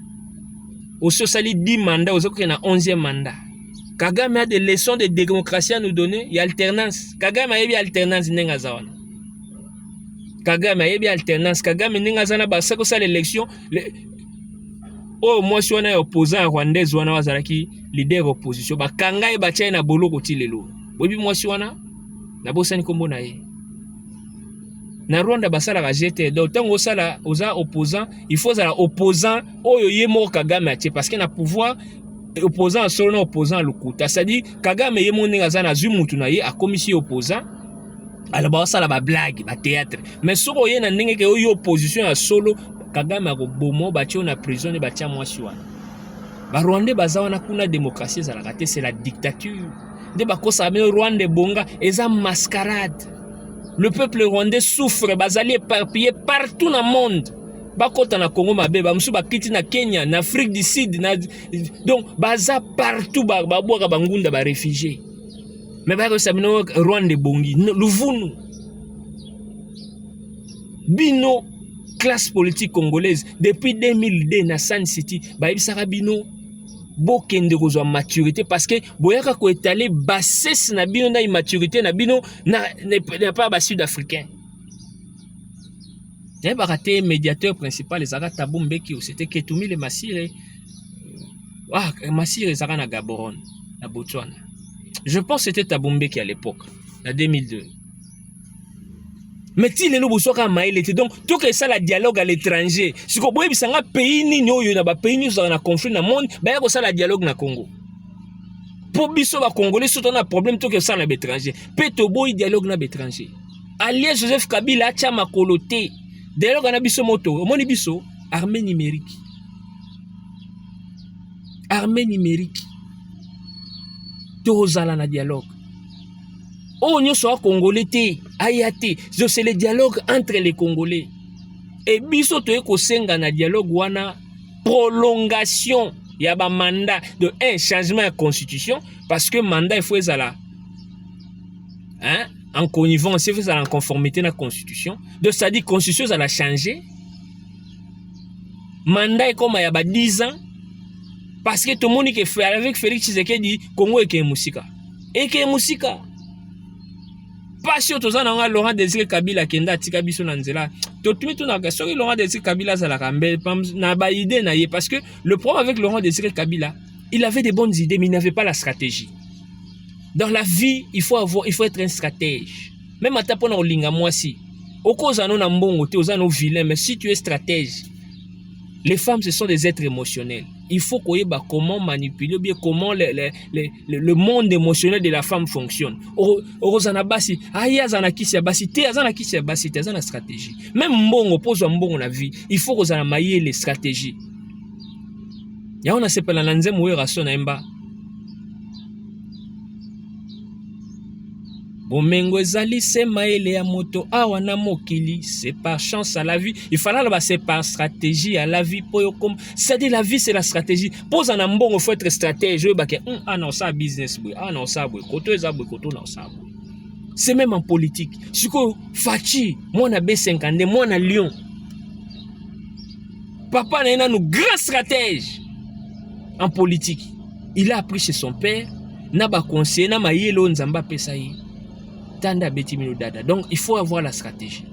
A: Oso sali 10 mandats, ozoka na 11e mandat. Kagame a des leçons de démocratie à nous donner. Il y a alternance. Kagame a eu alternance nenga zawana. Kagame a eu alternance. Kagame nenga zana ba sako sa l'élection. Oh moi si on est opposant rwandais wana wazaraki leader opposition ba kanga e ba tia na boloko ti lelo. Bobi moi si wana na bosani kombo na ye. na Rwanda basala ka GT donc tango sala oza opposant il faut ça opposant oyo yemo Kagame atie parce que na pouvoir opposant solo na opposant lokuta c'est-à-dire Kagame yemo ninga za na zumutu na ye a commission opposant alors basala ba blague ba théâtre mais soko ye na ndenge ke oyo opposition ya solo Kagame ko bomo ba tia na prison ba tia mwasi wana ba Rwandais baza wana kuna démocratie za la raté c'est la dictature de ba kosa me Rwanda bonga eza mascarade. Le peuple rwandais souffre, bazali éparpillé partout dans le monde. Bakota na Congo mabe, bamusu bakiti na Kenya, na Afrique du Sud, donc baza partout baboka bangunda ba réfugiés. Mais ba kosamino Rwanda bongi, luvunu. Bino classe politique congolaise depuis 2002 na Sun City, ba ibisaka bino bokende kozwa maturité parce que boyaka ko étaler bassesse na bino na immaturité na bino na pas ba sud-africain. J'ai baraté médiateur principal les Zaka Thabo Mbeki c'était Ketumi le Masire. Ah, Masire Zaka na Gaborone, na Botswana. Je pense que c'était Thabo Mbeki à l'époque, en 2002. Mais si les gens sont maïlés, donc tout que ça la dialogue à l'étranger. Si vous voyez que un pays ni nous y a pas pays nous dans un conflit dans le monde, ben il y a ça la dialogue na Congo. Pour biso ba Congolais surtout on a problème tout que ça na l'étranger. Peto boy dialogue na l'étranger. Alié Joseph Kabila chama koloté. Dialogue na biso moto, moni biso armée numérique. Armée numérique. Tozala na dialogue. Oh, nous sommes Congolais, Ayate, c'est le dialogue entre les Congolais. Et biso to eko senga na dialogue wana prolongation ya ba mandat de un changement de constitution parce que mandat il faut ezala hein en connivence il faut ezala en conformité na constitution donc ça dit constitution ça la changer mandat comme il y a ba 10 ans parce que tout le monde qui fait avec Félix Tshisekedi Congo et musika pas sûr tous en Laurent Désiré Kabila kenda tika biso na nzela to tumi to na soki Laurent Désiré Kabila za la kambe na ba idée na ye parce que le problème avec Laurent Désiré Kabila il avait des bonnes idées mais il n'avait pas la stratégie. Dans la vie il faut être un stratège même à tapona olinga mwasi okoza no na mbongo te oza no vilain mais si tu es stratège. Les femmes, ce sont des êtres émotionnels. Il faut qu'on sache comment manipuler, bien comment le monde émotionnel de la femme fonctionne. Orozana basi, ayazana kisi basi, te azana kisi basi, te azana stratégie. Même mbongo pose mbongo na vie, il faut qu'on ait mailler les stratégies. Ya on a sepela nanze mwe raso na emba. Bomengo ezali se maele ya moto awa na mokili c'est par chance à la vie il fallait là c'est par stratégie à la vie pour comme c'est-à-dire la vie c'est la stratégie pose en mbongo faut être stratège ba ke ah non ça business boy ah non ça boy koto eza boy koto non ça boy c'est même en politique siko Fachi moi na B50 moi na Lyon papa na nous grand stratège en politique il a appris chez son père na ba conseiller na mayelo nzamba pesa yi. Donc il faut avoir la stratégie.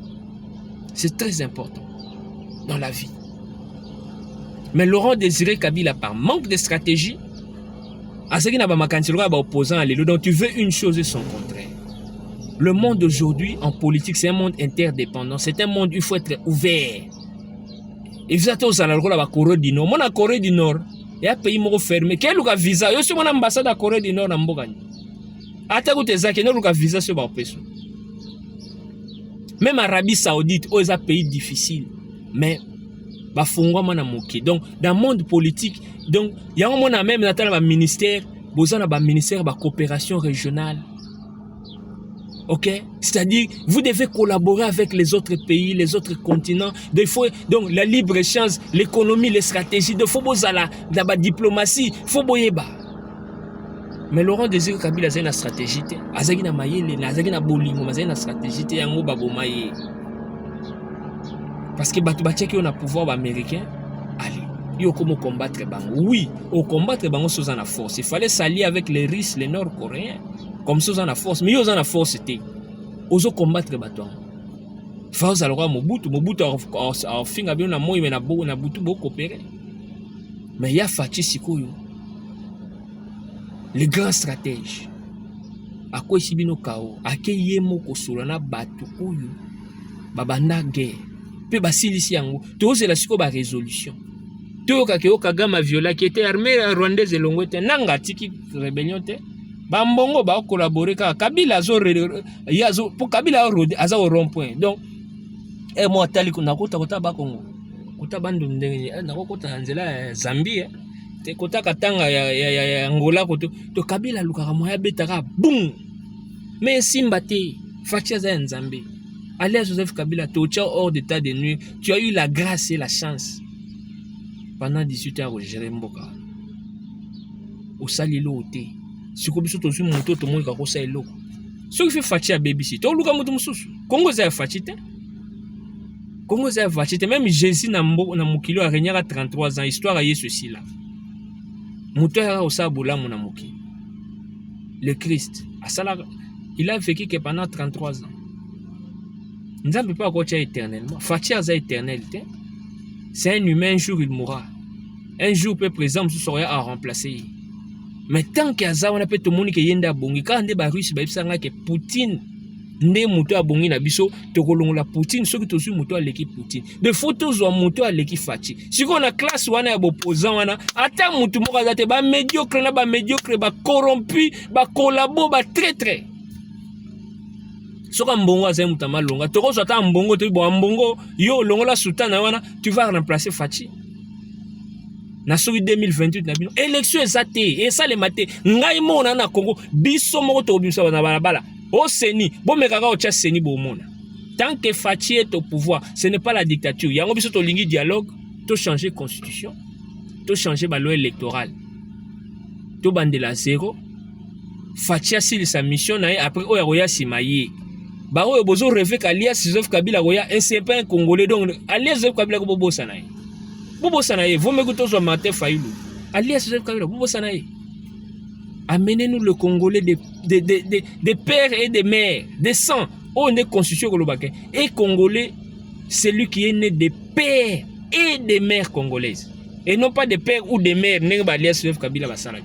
A: C'est très important dans la vie. Mais Laurent Désiré Kabila par manque de stratégie, donc tu veux une chose et son contraire. Le monde d'aujourd'hui en politique c'est un monde interdépendant, c'est un monde où il faut être ouvert. Et vous êtes aux alentours de la Corée du Nord. Moi, la Corée du Nord, il y a un pays fermé. Quel est le visa? Je suis mon ambassade de la Corée du Nord en Mbogani. Même Arabie Saoudite, c'est un pays difficile. Mais, donc, dans le monde politique, donc, il y a même un ministère, un ministère de coopération régionale. Ok? C'est-à-dire, vous devez collaborer avec les autres pays, les autres continents. Donc, la libre-échange, l'économie, les stratégies, il faut la diplomatie, il faut mais Laurent Désiré Kabila a une stratégie. Azaki na mayele, azaki na bolingo, mais une stratégie yango babomaye. Parce que batu batia qui on a pouvoir américain, allez, il faut combattre bango. Oui, au combattre bango sous en force. Il fallait s'allier avec les Russes, les Nord-Coréens, comme sous en force. Mais ils ont la force c'était. Ozo combattre batu. Faut alors Mobutu a fin bien na moi mais na Butu beaucoup coopérer. Mais il y a Fachi Sikoyo. Les grands stratèges. À quoi Sibino Kao, à qui yemo kosolana batu oyo babanda guerre pe basilisi yango tozela siko ba résolution toyoka ke Kagame viola qui était armée rwandaise elongo te nanga tiki rébellion te bambongo ba collaborer ka Kabila yazo pour Kabila aza au rond point donc moi tali kuna kota ba Congo kota bandu ndenge nakokota nzela Zambie te kota katanga ya Angola koto to Kabila lukaka moya betaka boum mais simba te fatia za Nzambe. Allez Joseph Kabila tu es hors d'état de nuit, tu as eu la grâce et la chance pendant 18 ans au gérer mboka au salilo te siko biso to mon to mo ka ko salilo ce qui fait fatia baby si to luka mutu mususu Congo za fatite Congo za fatite même Jésus na mukilo a régné à 33 ans histoire y ceci là mutu a au sabula mon mukilo le Christ il a vécu que pendant 33 ans. Nous ne pouvons pas croire éternellement. Fatia est éternalité. C'est un humain, un jour il mourra. Un jour peut présent sera à remplacer. Mais tant qu'il y a ça, on peut tout le monde qui est bongi. Quand on est russe, il y a que Poutine ne muto a bongi na biso to kolongola Poutine ce qui tosu muto a l'équipe Poutine. De photos ou muto a l'équipe Fati. Si on a classe wana ya opposant wana, ata muto mo kazate ba médiocre na ba médiocre ba corrompu, ba collabo ba traître. Soka mbongo aza mutama longa toko sota mbongo to bo mbongo yo longola sultana wana tu vas remplacer Fati na soki 2028 na bino élection ezate et ça le maté ngai mona na Congo biso moko to bimisa na balabala au seni bo mekaka o tia seni bo mona tant que Fati est au pouvoir ce n'est pas la dictature yango biso to lingi dialogue to changer constitution to changer ba loi électorale to bandela zéro Fati a sa mission na après o ya roya simaye ba oyo bozo rêver qu'alias Joseph Kabila roya c'est pas un Congolais donc alias Joseph Kabila ko bobosa na ye vous me goûtez sur Martin Fayulu alias Joseph Kabila bobosa na ye amenez-nous le Congolais des pères et des mères des sangs on est constitution kolobake et Congolais celui qui est né des pères et des mères congolaises et non pas des pères ou des mères né ba alias Joseph Kabila basala.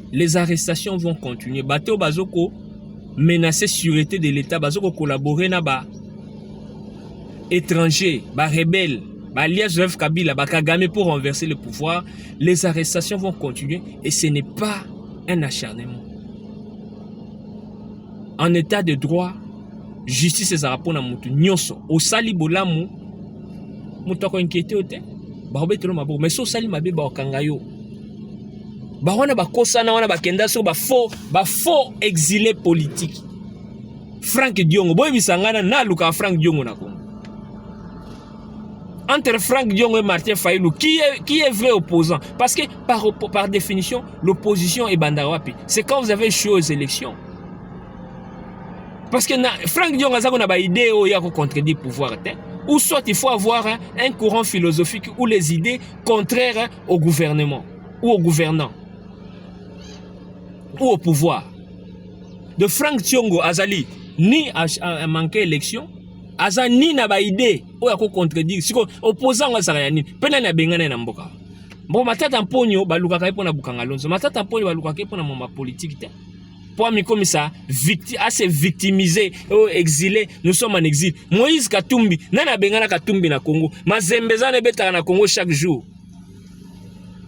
A: Les arrestations vont continuer. Bateau bazoko menacer sûreté de l'État, bazoko collaborer na ba étrangers, ba rebelles, ba alias Joseph Kabila, ba Kagame pour renverser le pouvoir. Les arrestations vont continuer et ce n'est pas un acharnement. En état de droit, justice ezara pona mutu nyonso. Osali bolamu mutu ko inquiété ote. Ba obetelo mabo, mais so sali mabe ba okangayo. Ba wana ba kosana wana ba kenda so ba faux exilé politique. Frank Diongo boy bisangana na luka Frank Diongo na Congo. Entre Frank Diongo et Martin Fayulu qui est vrai opposant parce que par définition l'opposition est bandawapi. C'est quand vous avez échoué aux élections. Parce que Frank Diongo a une idée où il y a contredire pouvoir ou soit il faut avoir un courant philosophique ou les idées contraires au gouvernement ou au gouvernant ou au pouvoir. De Frank Diongo Azali ni a manqué élection, Aza ni na ba idée ou ya ko contredire siko opposant wa sara yani pena na bengana na mboka. Bon matata mponyo baluka kai pona bukanga lonzo matata mponyo baluka kai pona moma politique te. Pour mi comme ça assez victimisé ou exilé, nous sommes en exil. Moïse Katumbi nana bengana Katumbi na Congo, mazembezane beta na Congo chaque jour.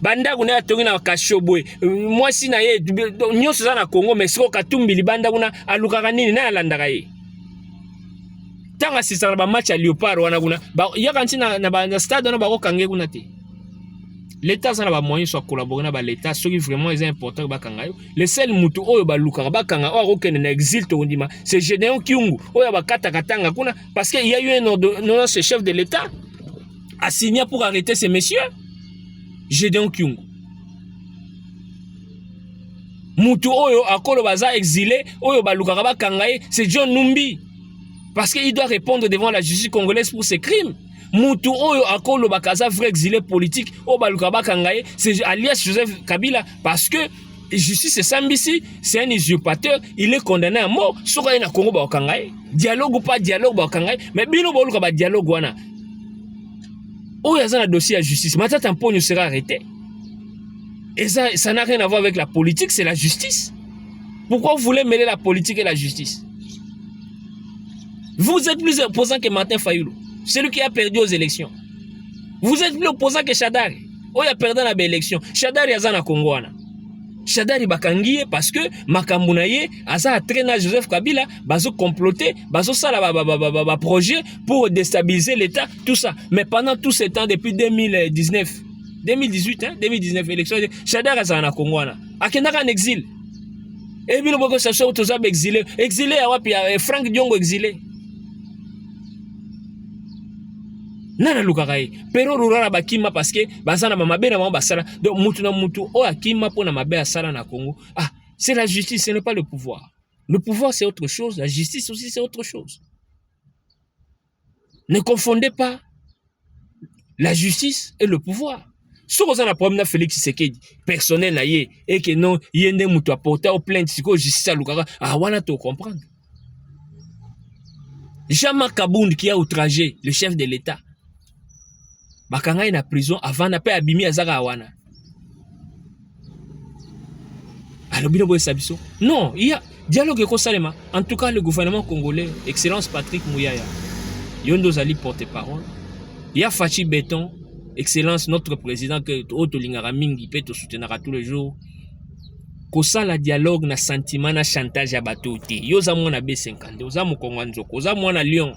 A: Banda kuna tongi na kashobwe moi si na ye nyonso za na Congo mais siko Katumbi libanda kuna alukaka nini na alandaka ye tanga sisa ba match à Léopard wana kuna ba yakanti na stade na ba ko kange kuna te l'état ça na ba moyen soit collaborer na ba l'état ce qui vraiment est important ba kangayo le seul mutu oyo ba lukaka ba kanga o ko na exil to ndima c'est Gédéon Kyungu oyo ba kata katanga kuna parce que il y a eu un ordonnance chef de l'état a signé pour arrêter ces messieurs. Gédéon Kyungu. Mutu oyo akolo baza exilé, oyo balukaka ba kangaye, c'est John Numbi. Parce qu'il doit répondre devant la justice congolaise pour ses crimes. Mutu oyo akolo bakaza vrai exilé politique, oyo balukaka ba kangaye, c'est alias Joseph Kabila. Parce que justice c'est Sambisi, c'est un usurpateur, il est condamné à mort. Soka na Congo ba kangaye. Dialogue ou pas dialogue ba kangaye, mais bino ba luka ba dialogue wana. Oh, il y a un dossier à justice. Matata Mponyo sera arrêté. Et ça n'a rien à voir avec la politique, c'est la justice. Pourquoi vous voulez mêler la politique et la justice? Vous êtes plus opposant que Martin Fayoulou, celui qui a perdu aux élections. Vous êtes plus opposant que Shadari. Oh, il a perdu la élection. Shadari a na Congouana. Shadari bakangiye parce que Makambounaye aza entraîné Joseph Kabila, bazo comploter, bazo sala ba projet pour déstabiliser l'État, tout ça. Mais pendant tout ce temps, depuis 2019, 2018, 2019 élection, Shadari aza na Congouana. Akendaka en exil. Et bien, on ça soit tous exilé. Exilé, Frank Diongo exilé. Nana lukakai. Pero rurara bakima parce que bazana mamabe na mama basala. Donc mutu na mutu o akima po na mabe asala na Congo. Ah, c'est la justice, ce n'est pas le pouvoir. Le pouvoir c'est autre chose, la justice aussi c'est autre chose. Ne confondez pas la justice et le pouvoir. Si vous avez un problème Félix Tshisekedi personnel na ye et que non yende mutu apporter au plainte siko justice à lukaka, ah wana to comprendre. Jean-Marc Kabound qui a outragé le chef de l'État. Bakanga est en prison avant na pe abimi azaka awana. Alors bino boye sabiso. Non, il y a dialogue ko salema. En tout cas le gouvernement congolais, excellence Patrick Mouyaya. Yondo zali porte-parole. Il y a Fachi Béton, excellence notre président que Otto Lingara mingi peut te soutenir tous les jours. Kosa la dialogue na sentiment na chantage à bateau te. Yo za mona B50, yo za mokongo nzoko, za mona lion.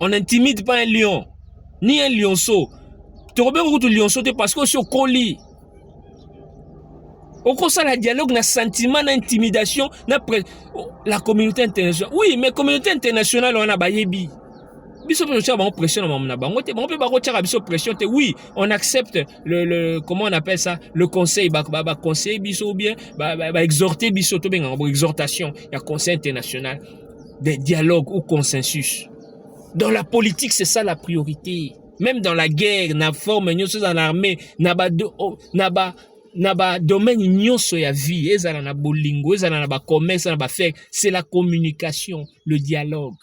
A: On intimide pas un lion, ni un lionceau. Tu robin route lionceau te parce que sur colis. Au kosa la dialogue na sentiment na intimidation na la communauté internationale. Oui, mais communauté internationale on a bayebi. Biso pression na bango te, on peut pas retirer biso pression te. Oui, on accepte le comment on appelle ça, le conseil conseil biso ou bien exhorter biso to benga exhortation, il y a conseil international des dialogues ou consensus. Dans la politique, c'est ça la priorité. Même dans la guerre, na forme nyonso dans l'armée, na ba domaine nyonso ya vie, ezala na bolingo, ezala na ba commerce, na ba faire, c'est la communication, le dialogue.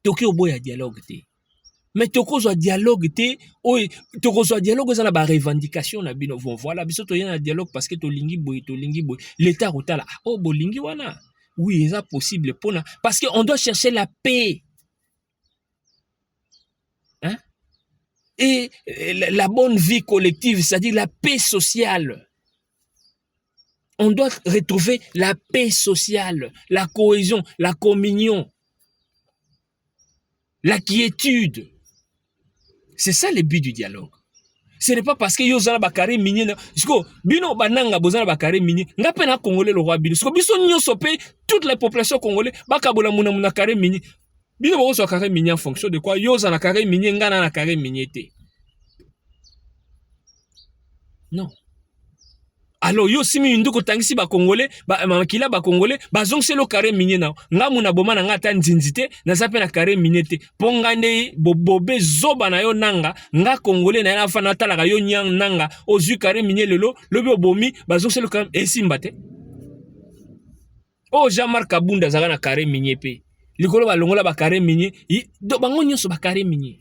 A: Toki oboya dialogue te. Mais toko zo dialogue te, toko zo dialogue za na ba revendication na bino vont voilà biso to yana dialogue parce que to lingi boy. L'état rotala oh bolingi wana. Oui, c'est possible pona parce que on doit chercher la paix. Hein? Et la bonne vie collective, c'est-à-dire la paix sociale. On doit retrouver la paix sociale, la cohésion, la communion. La quiétude. C'est ça le but du dialogue. Ce n'est pas parce que yozala bakare minier na siko bino bananga bozala bakare minier nga pe na congolais le roi bino siko biso nyonso pe toute la population congolais bakabola muna kare minier bino boko so kare minier en fonction de quoi yozala kare minier nga na kare minier te. Non. Alors yo simi nduko tangisi ba congolais makila ba congolais bazongse lo carré minier na nga muna boma na nga ta nzinzite na zape na carré minier te pongande bobe zoba na yo nanga nga congolais na fa na tala yo nyang nanga ozu carré minier lelo lobi obomi bazongse lo carré esimba te. Oh Jean-Marc Kabunda zaka na carré minier pe likolo ba longola ba carré minier do bango nyonso ba carré minier.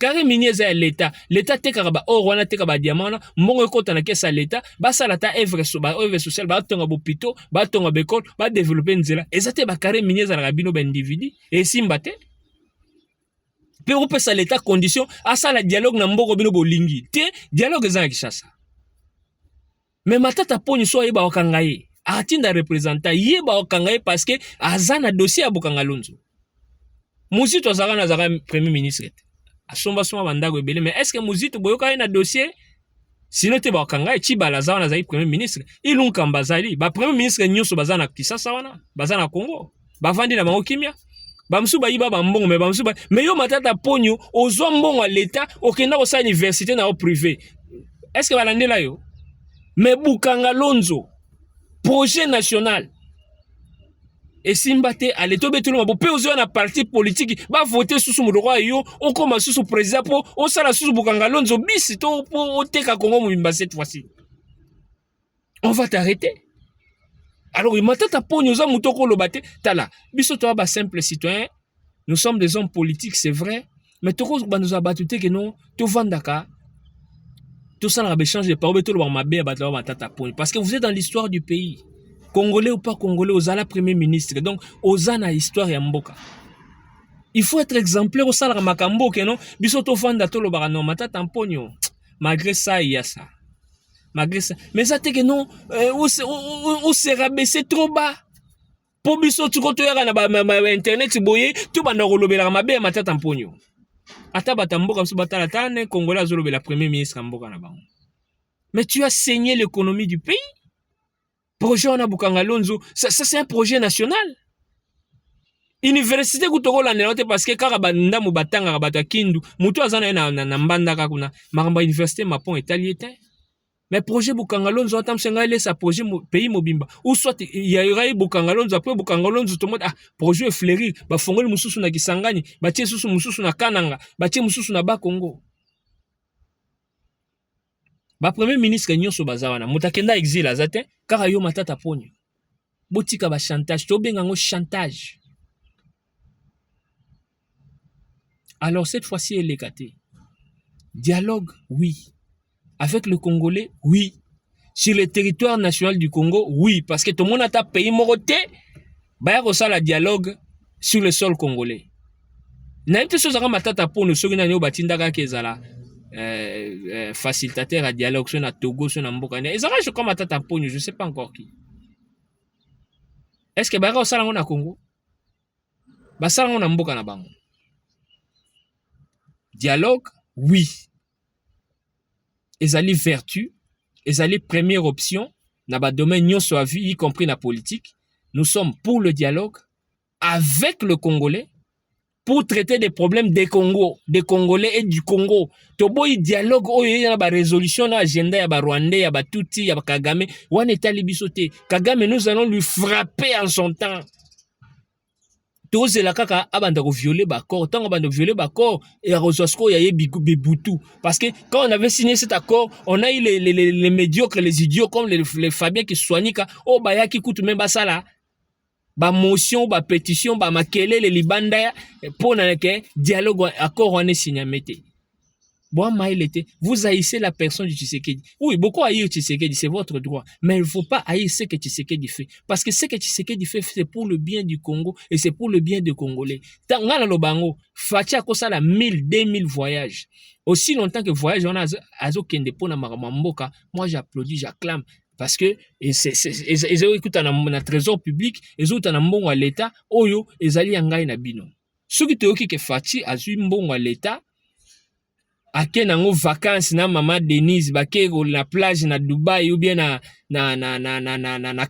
A: Carré minier za l'État. L'État teka ba or wana teka ba diamant mbongo ekota na kesa l'État ba sala ta œuvre sociale ba tonga bopito ba tonga bekol ba développer nzela ezate ba carré minier za na bino ba individu et simbate pe opesa l'État condition asala dialogue na mboko bino bolingi te dialogue za Kinshasa mais matata poni so yeba okanga ye atinda représentant yeba okanga ye parce que azana dossier ya Bokanga Lonzo musi to zaka na zaka premier ministre asomba soma bandago ebele mais est-ce que muzito boyoka na dossier sinon te ba kanga e Chibala za wana za premier ministre ilunka mbazali ba premier ministre nyonso bazana Kinshasa wana bazana Congo bavandi na bango kimia bamsu ba yiba ba mbongo mais bamsu ba mais yo matata ponyo ozwa mbongo à l'état okenda ko sa université na au privé est-ce que balandela yo mais Bokanga Lonzo projet national et simbate à l'état betulo mabo pe ozo na parti politique ba voter sous le roi yo on commence sous président pour on sala sous Bokanga Lonzo bis to pour teka Congo mumba cette fois-ci on va t'arrêter alors il matata ponyo za mutoko lobate tala biso to ba simple citoyen nous sommes des hommes politiques c'est vrai mais toko ba nous abatute que non to vandaka tout ça na échange de parole to lo mabe ba matata ponyo parce que vous êtes dans l'histoire du pays. Congolais ou pas congolais, Ozala premier ministre. Donc, Ozana histoire ya mboka. Il faut être exemplaire au salaire makambo que non biso to vanda to lo bara non matata mponyo. Malgré ça il y a ça. Malgré ça mais ça te que non on se rabaisser trop bas. Po biso tu ko to yaka na ba internet boye tu banda ko lobela mabe matata mponyo. Ata batamboka biso batala tane Congolais azolobela premier ministre mboka na bango. Mais tu as saigné l'économie du pays. Projet on a Bukanga Lonzo, ça c'est un projet national. Université kutoko la nelote parce que karabanda mu batanga rabata kindu, mutu azana na mbanda kakuna, maramba université mapon etaliétain. Mais projet Bukanga Lonzo atam senga laisse projet pays mobimba. Ou soit il y aura Bukanga Lonzo après Bukanga Lonzo tout le monde projet fleurir, ba fongoli mususu na Kisangani, ba tie susu mususu na Kananga, ba tie mususu na ba Congo. Ba premier ministre nyonso bazawana, mutakenda exil azate, kara yo matata ponyo. Botika ba chantage, to bengango chantage. Alors cette fois-ci, elle est gâtée. Dialogue, oui. Avec le Congolais, oui. Sur le territoire national du Congo, oui. Parce que tout le monde a pays moroté, bah il y a dialogue sur le sol congolais. N'a pas de choses à matata pour nous sur une batindaga kezala facilitateur à dialogue sur na Togo sur na Mboka. Ils arrangent comme matata pour nous, je sais pas encore qui. Est-ce que bah il y a na Congo? Bah ça on a Mboka na bango. Dialogue, oui. Ils allaient vertu, ils allaient première option, dans le domaine nyonso a vu, y compris la politique. Nous sommes pour le dialogue avec le Congolais pour traiter des problèmes des Congolais et du Congo. Toboy dialogue, il y a une résolution, une agenda, il y a Rwandais, il y a Tutsi, il y a Kagame. On est allé bisoter. Kagame, nous allons lui frapper en son temps. Tous la kaka abanda ko violer l'accord, tant abanda violer l'accord et Rososko yaye bibutu parce que quand on avait signé cet accord, on a eu les médiocres, les idiots comme les Fabien qui soignika oh ba yaki kutu même basala ba motion, ba pétition, ba makele les libanda pour na ke dialogue accord on est signé mete. Bon, vous haïssez la personne du Tshisekedi. Oui, beaucoup haïssent Tshisekedi, c'est votre droit. Mais il ne faut pas haïr ce que Tshisekedi fait. Parce que ce que Tshisekedi fait, c'est pour le bien du Congo et c'est pour le bien des Congolais. Tangana Lobango, Fatia Kosala 1000, 2000 voyages. Aussi longtemps que voyage, on a Azo Kende Pona Maramamboka, moi j'applaudis, j'acclame. Parce que ils ont écouté un trésor public, ils ont un bon à l'État, Oyo, ils allaient en na bino. Ceux qui te ont que Fati a eu un bon à l'État, ake nango vacances na mama Denise bake na plage na Dubai ou bien na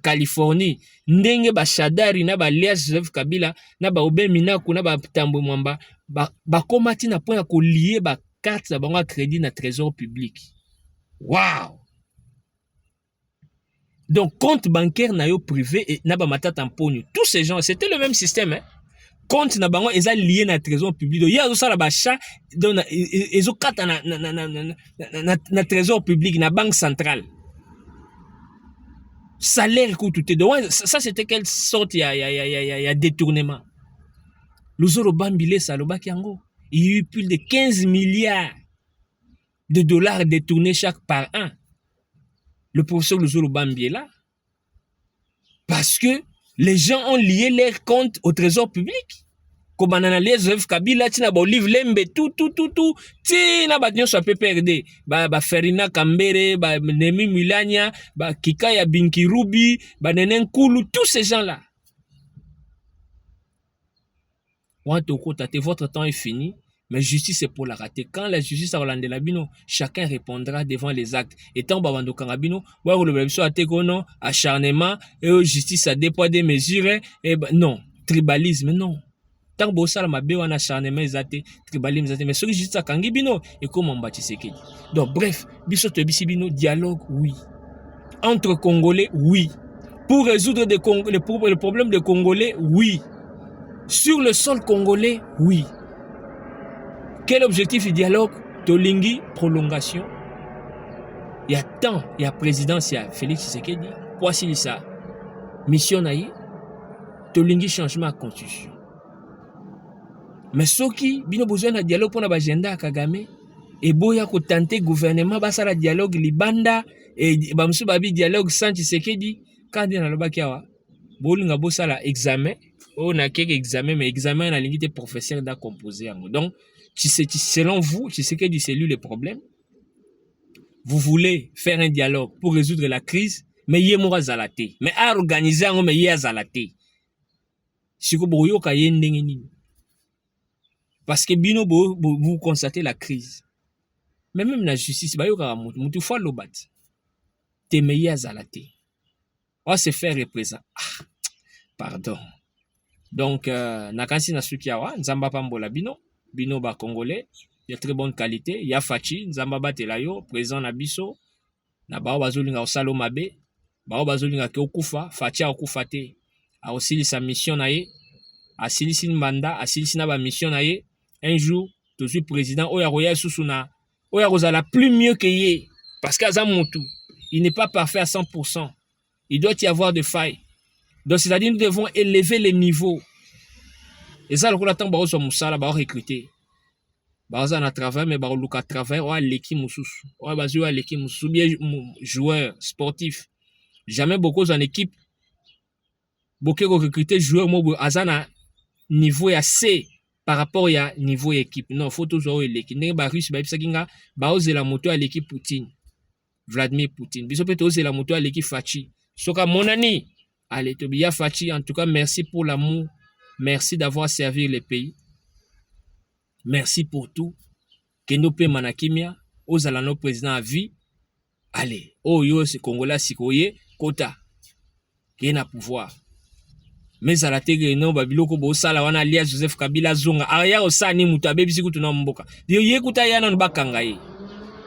A: Californie ndenge ba Shadari na ba Elias Joseph Kabila na ba Obe Minaku na ba Tambo Mwamba ba komati na point ya ko lier ba carte za bango crédit na trésor public. Wow. Donc compte bancaire na yo privé et na ba matata mponyo. Tous ces gens, c'était le même système hein. Compte na bango eza lié na trésor public. Donc, il y a ça la bacha donc ils ont carte na trésor public na banque centrale. Salaire coûte tout. Donc ça c'était quelle sorte il y a détournement. Luzolo Bambile Saloba Kiango. Il y a eu plus de 15 milliards de dollars détournés chaque par an. Le professeur Luzolo Bambile là. Parce que les gens ont lié leurs comptes au trésor public. Comme on a les œuvres Kabila, tina ba Olive Lembe, tout. Tina ba nyonso pe perdre. Ba Ferina Kambere, ba Nemi Milania, ba Kikaya Binkirubi, ba Nenen Kulu, tous ces gens-là. Votre temps est fini. Mais justice c'est pour la rater. Quand la justice a relandé la bino, chacun répondra devant les actes. Et tant babando karabino, ouais le même soit atekono, acharnement, et justice a déployé des mesures, et non, tribalisme non. Tant bossa la mabe wana acharnement ezate, tribalisme ezate, mais ce que justice a kangi bino, et comment on bâtit Tshisekedi. Donc bref, biso te bisi bino, dialogue oui. Entre Congolais, oui. Pour résoudre le problème des Congolais, oui. Sur le sol congolais, oui. Quel objectif du dialogue? Tolingi, prolongation. Il y a temps, il y a présidence, il y a Félix Tshisekedi. Voici ça. Mission naïe. Tolingi, changement à constitution. Mais ceux qui ont besoin de dialogue pour l'agenda Kagame, et boya ko tenter gouvernement, basa la dialogue libanda, et bamsou babi dialogue sans Tshisekedi, quand on a le bakiawa, bolinga bosa la examen, on a quelques examens, mais examen à l'unité professionnelle d'un composé. Donc, selon vous, tu sais que c'est lui le problème. Vous voulez faire un dialogue pour résoudre la crise, mais il y a zalate. Mais à organiser, mais il y a zalate. Parce que bino vous constatez la crise. Mais même la justice, il faut le battre. T'es meilleur zalate. On va se faire représenter. Ah, pardon. Donc, nakasi na sukiawa, nzamba pambola bino ba congolais, il y a très bonne qualité, il y a Fachi, nzamba batelayo, présent na biso, na bao bazolinga osalo mabe, bao bazolinga ke okufa, Fachi okufa te, a aussi sa mission na ye, a silisi manda, a silisi na ba mission na ye, un jour, tu suis président, oya roya susuna, oya rozala plus mieux que ye, parce qu'à Zamontou, il n'est pas parfait à 100%, il doit y avoir des failles. Donc, c'est-à-dire, nous devons élever les niveaux. Et ça, le coup, l'attend, bah, on va recruter. Bah, on a travail, mais bah, on a travail, on a l'équipe moussous. On a l'équipe moussous, bien joueurs, sportifs. Jamais beaucoup en équipe. Beaucoup recruter joueurs, moi, à niveau assez par rapport à niveau équipe. Non, faut toujours l'équipe. N'est pas russe, bah, bah, on la moto à l'équipe Poutine. Vladimir Poutine. Bisous, peut-être, la moto à l'équipe Fachi. Soka, mon ami. Allez, Tobia Fachi, en tout cas, merci pour l'amour. Merci d'avoir servi le pays. Merci pour tout. Kenope Manakimia, Ozalano président à vie. Allez, oh yo, c'est Congolais, Sikoye, Kota. Qui a pouvoir. Mais à la télé, non, Babiloko, Bosala, wana alias Joseph Kabila Zonga, Aya Osani Mutabe, Bisiku na Mboka. Dio Yekuta Yana Bakangaye.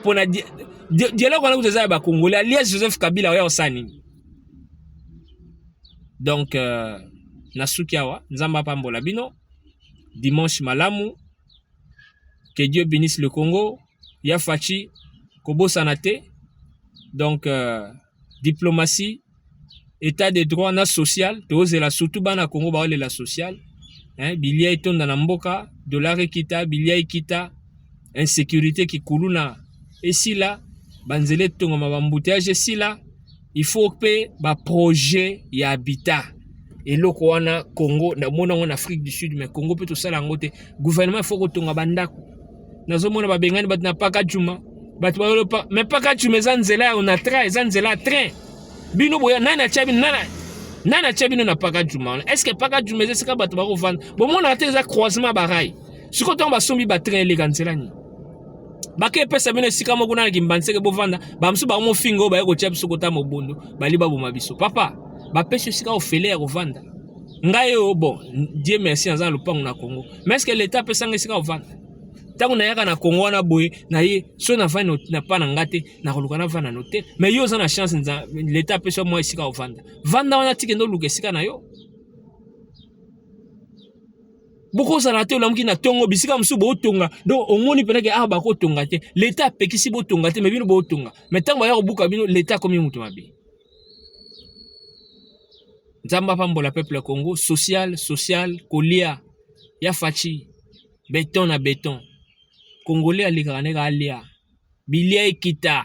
A: Pour la dialogue, on a eu des Congolais, alias Joseph Kabila, Aya Osani. Donc, Nasukiawa, Nzamba Pambola Bino, dimanche Malamu, que Dieu bénisse le Congo, Yafachi, Kobo Sanate, donc, diplomatie, état de droit, na social, tose la surtout bana Congo, ba la social, hein, bilia eton na mboka, dollar ekita, bilia ekita, insécurité qui kuluna, et si là, banzele tonga mabambouteage, et si là, il faut que ba projet ya habitat et le wana Congo na mona en Afrique du Sud mais Congo peut tout ça la ngote gouvernement il faut que tonga bandako nazo mona ba bengani bat na paka juma bat ba mais paka juma zanzela on a train zanzela train bino boya nana chabi nana chabi na paka juma est-ce que paka juma c'est ka bat ba ko vendre bon mona te za croisement barai siko tomba sombi ba train le ganzela ni bake pesa bino sika moko na kimbanseke bovanda bamsu ba mo fingo ba ko chep soko ta mobondo bali ba boma biso papa ba pesa sika ofele ya kovanda ngai yo bon Dieu merci en le pango na Congo mais est-ce que l'état pesa ngai sika ovanda tango na yaka na Congo na boye na ye so na vana na pa na ngate na koluka na vana note mais yo za na chance nza l'état pesa moi sika ovanda vanda wana tikendo luke sika na yo Boko salate olamuki na tongo bisika msu bo tonga donc omoni penake ah ba ko tonga te l'état pekisi bo tonga te mais bino bo tonga mais tango ya kobuka bino l'état comme mutu mabe Nzamba pambola peuple Congo social kolia ya fachi béton na béton congolais alikane ka alia bilia ekita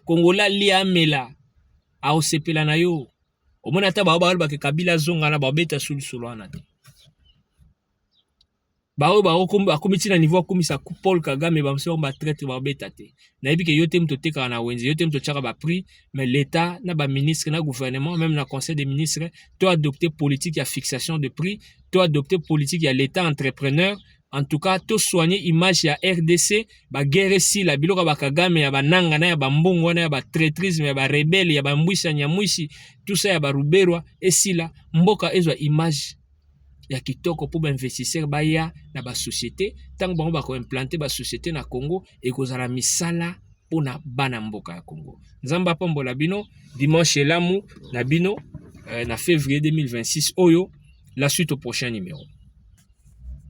A: congolais lia mela a osepela na yo omona ta ba ke Kabila Zonga na ba beta sulu ana te ba komiti na niveau komisa Paul Kagame ba mse ba traite ba beta te na yebi ke yote mto teka na wenzi yote mto chaka ba prix mais l'état na ba ministre na gouvernement même na conseil des ministres to adopter politique ya fixation de prix to adopter politique ya l'état entrepreneur en tout cas to soigner image ya RDC ba guerre si la biloko ba Kagame ya bananga na ya bambongo na ya ba traîtrise ya ba rebelle ya ba mbwisa nyamwisi tout ça ya ba ruberwa et si la mboka ezwa image ya kitoko pour ba investisseur ba ya na ba société tango bango ba ko implanter ba société na Congo et kozala misala pona bana mboka ya Congo Nzamba pambola bino dimanche lamu na bino na février 2026 oyo la suite au prochain numéro.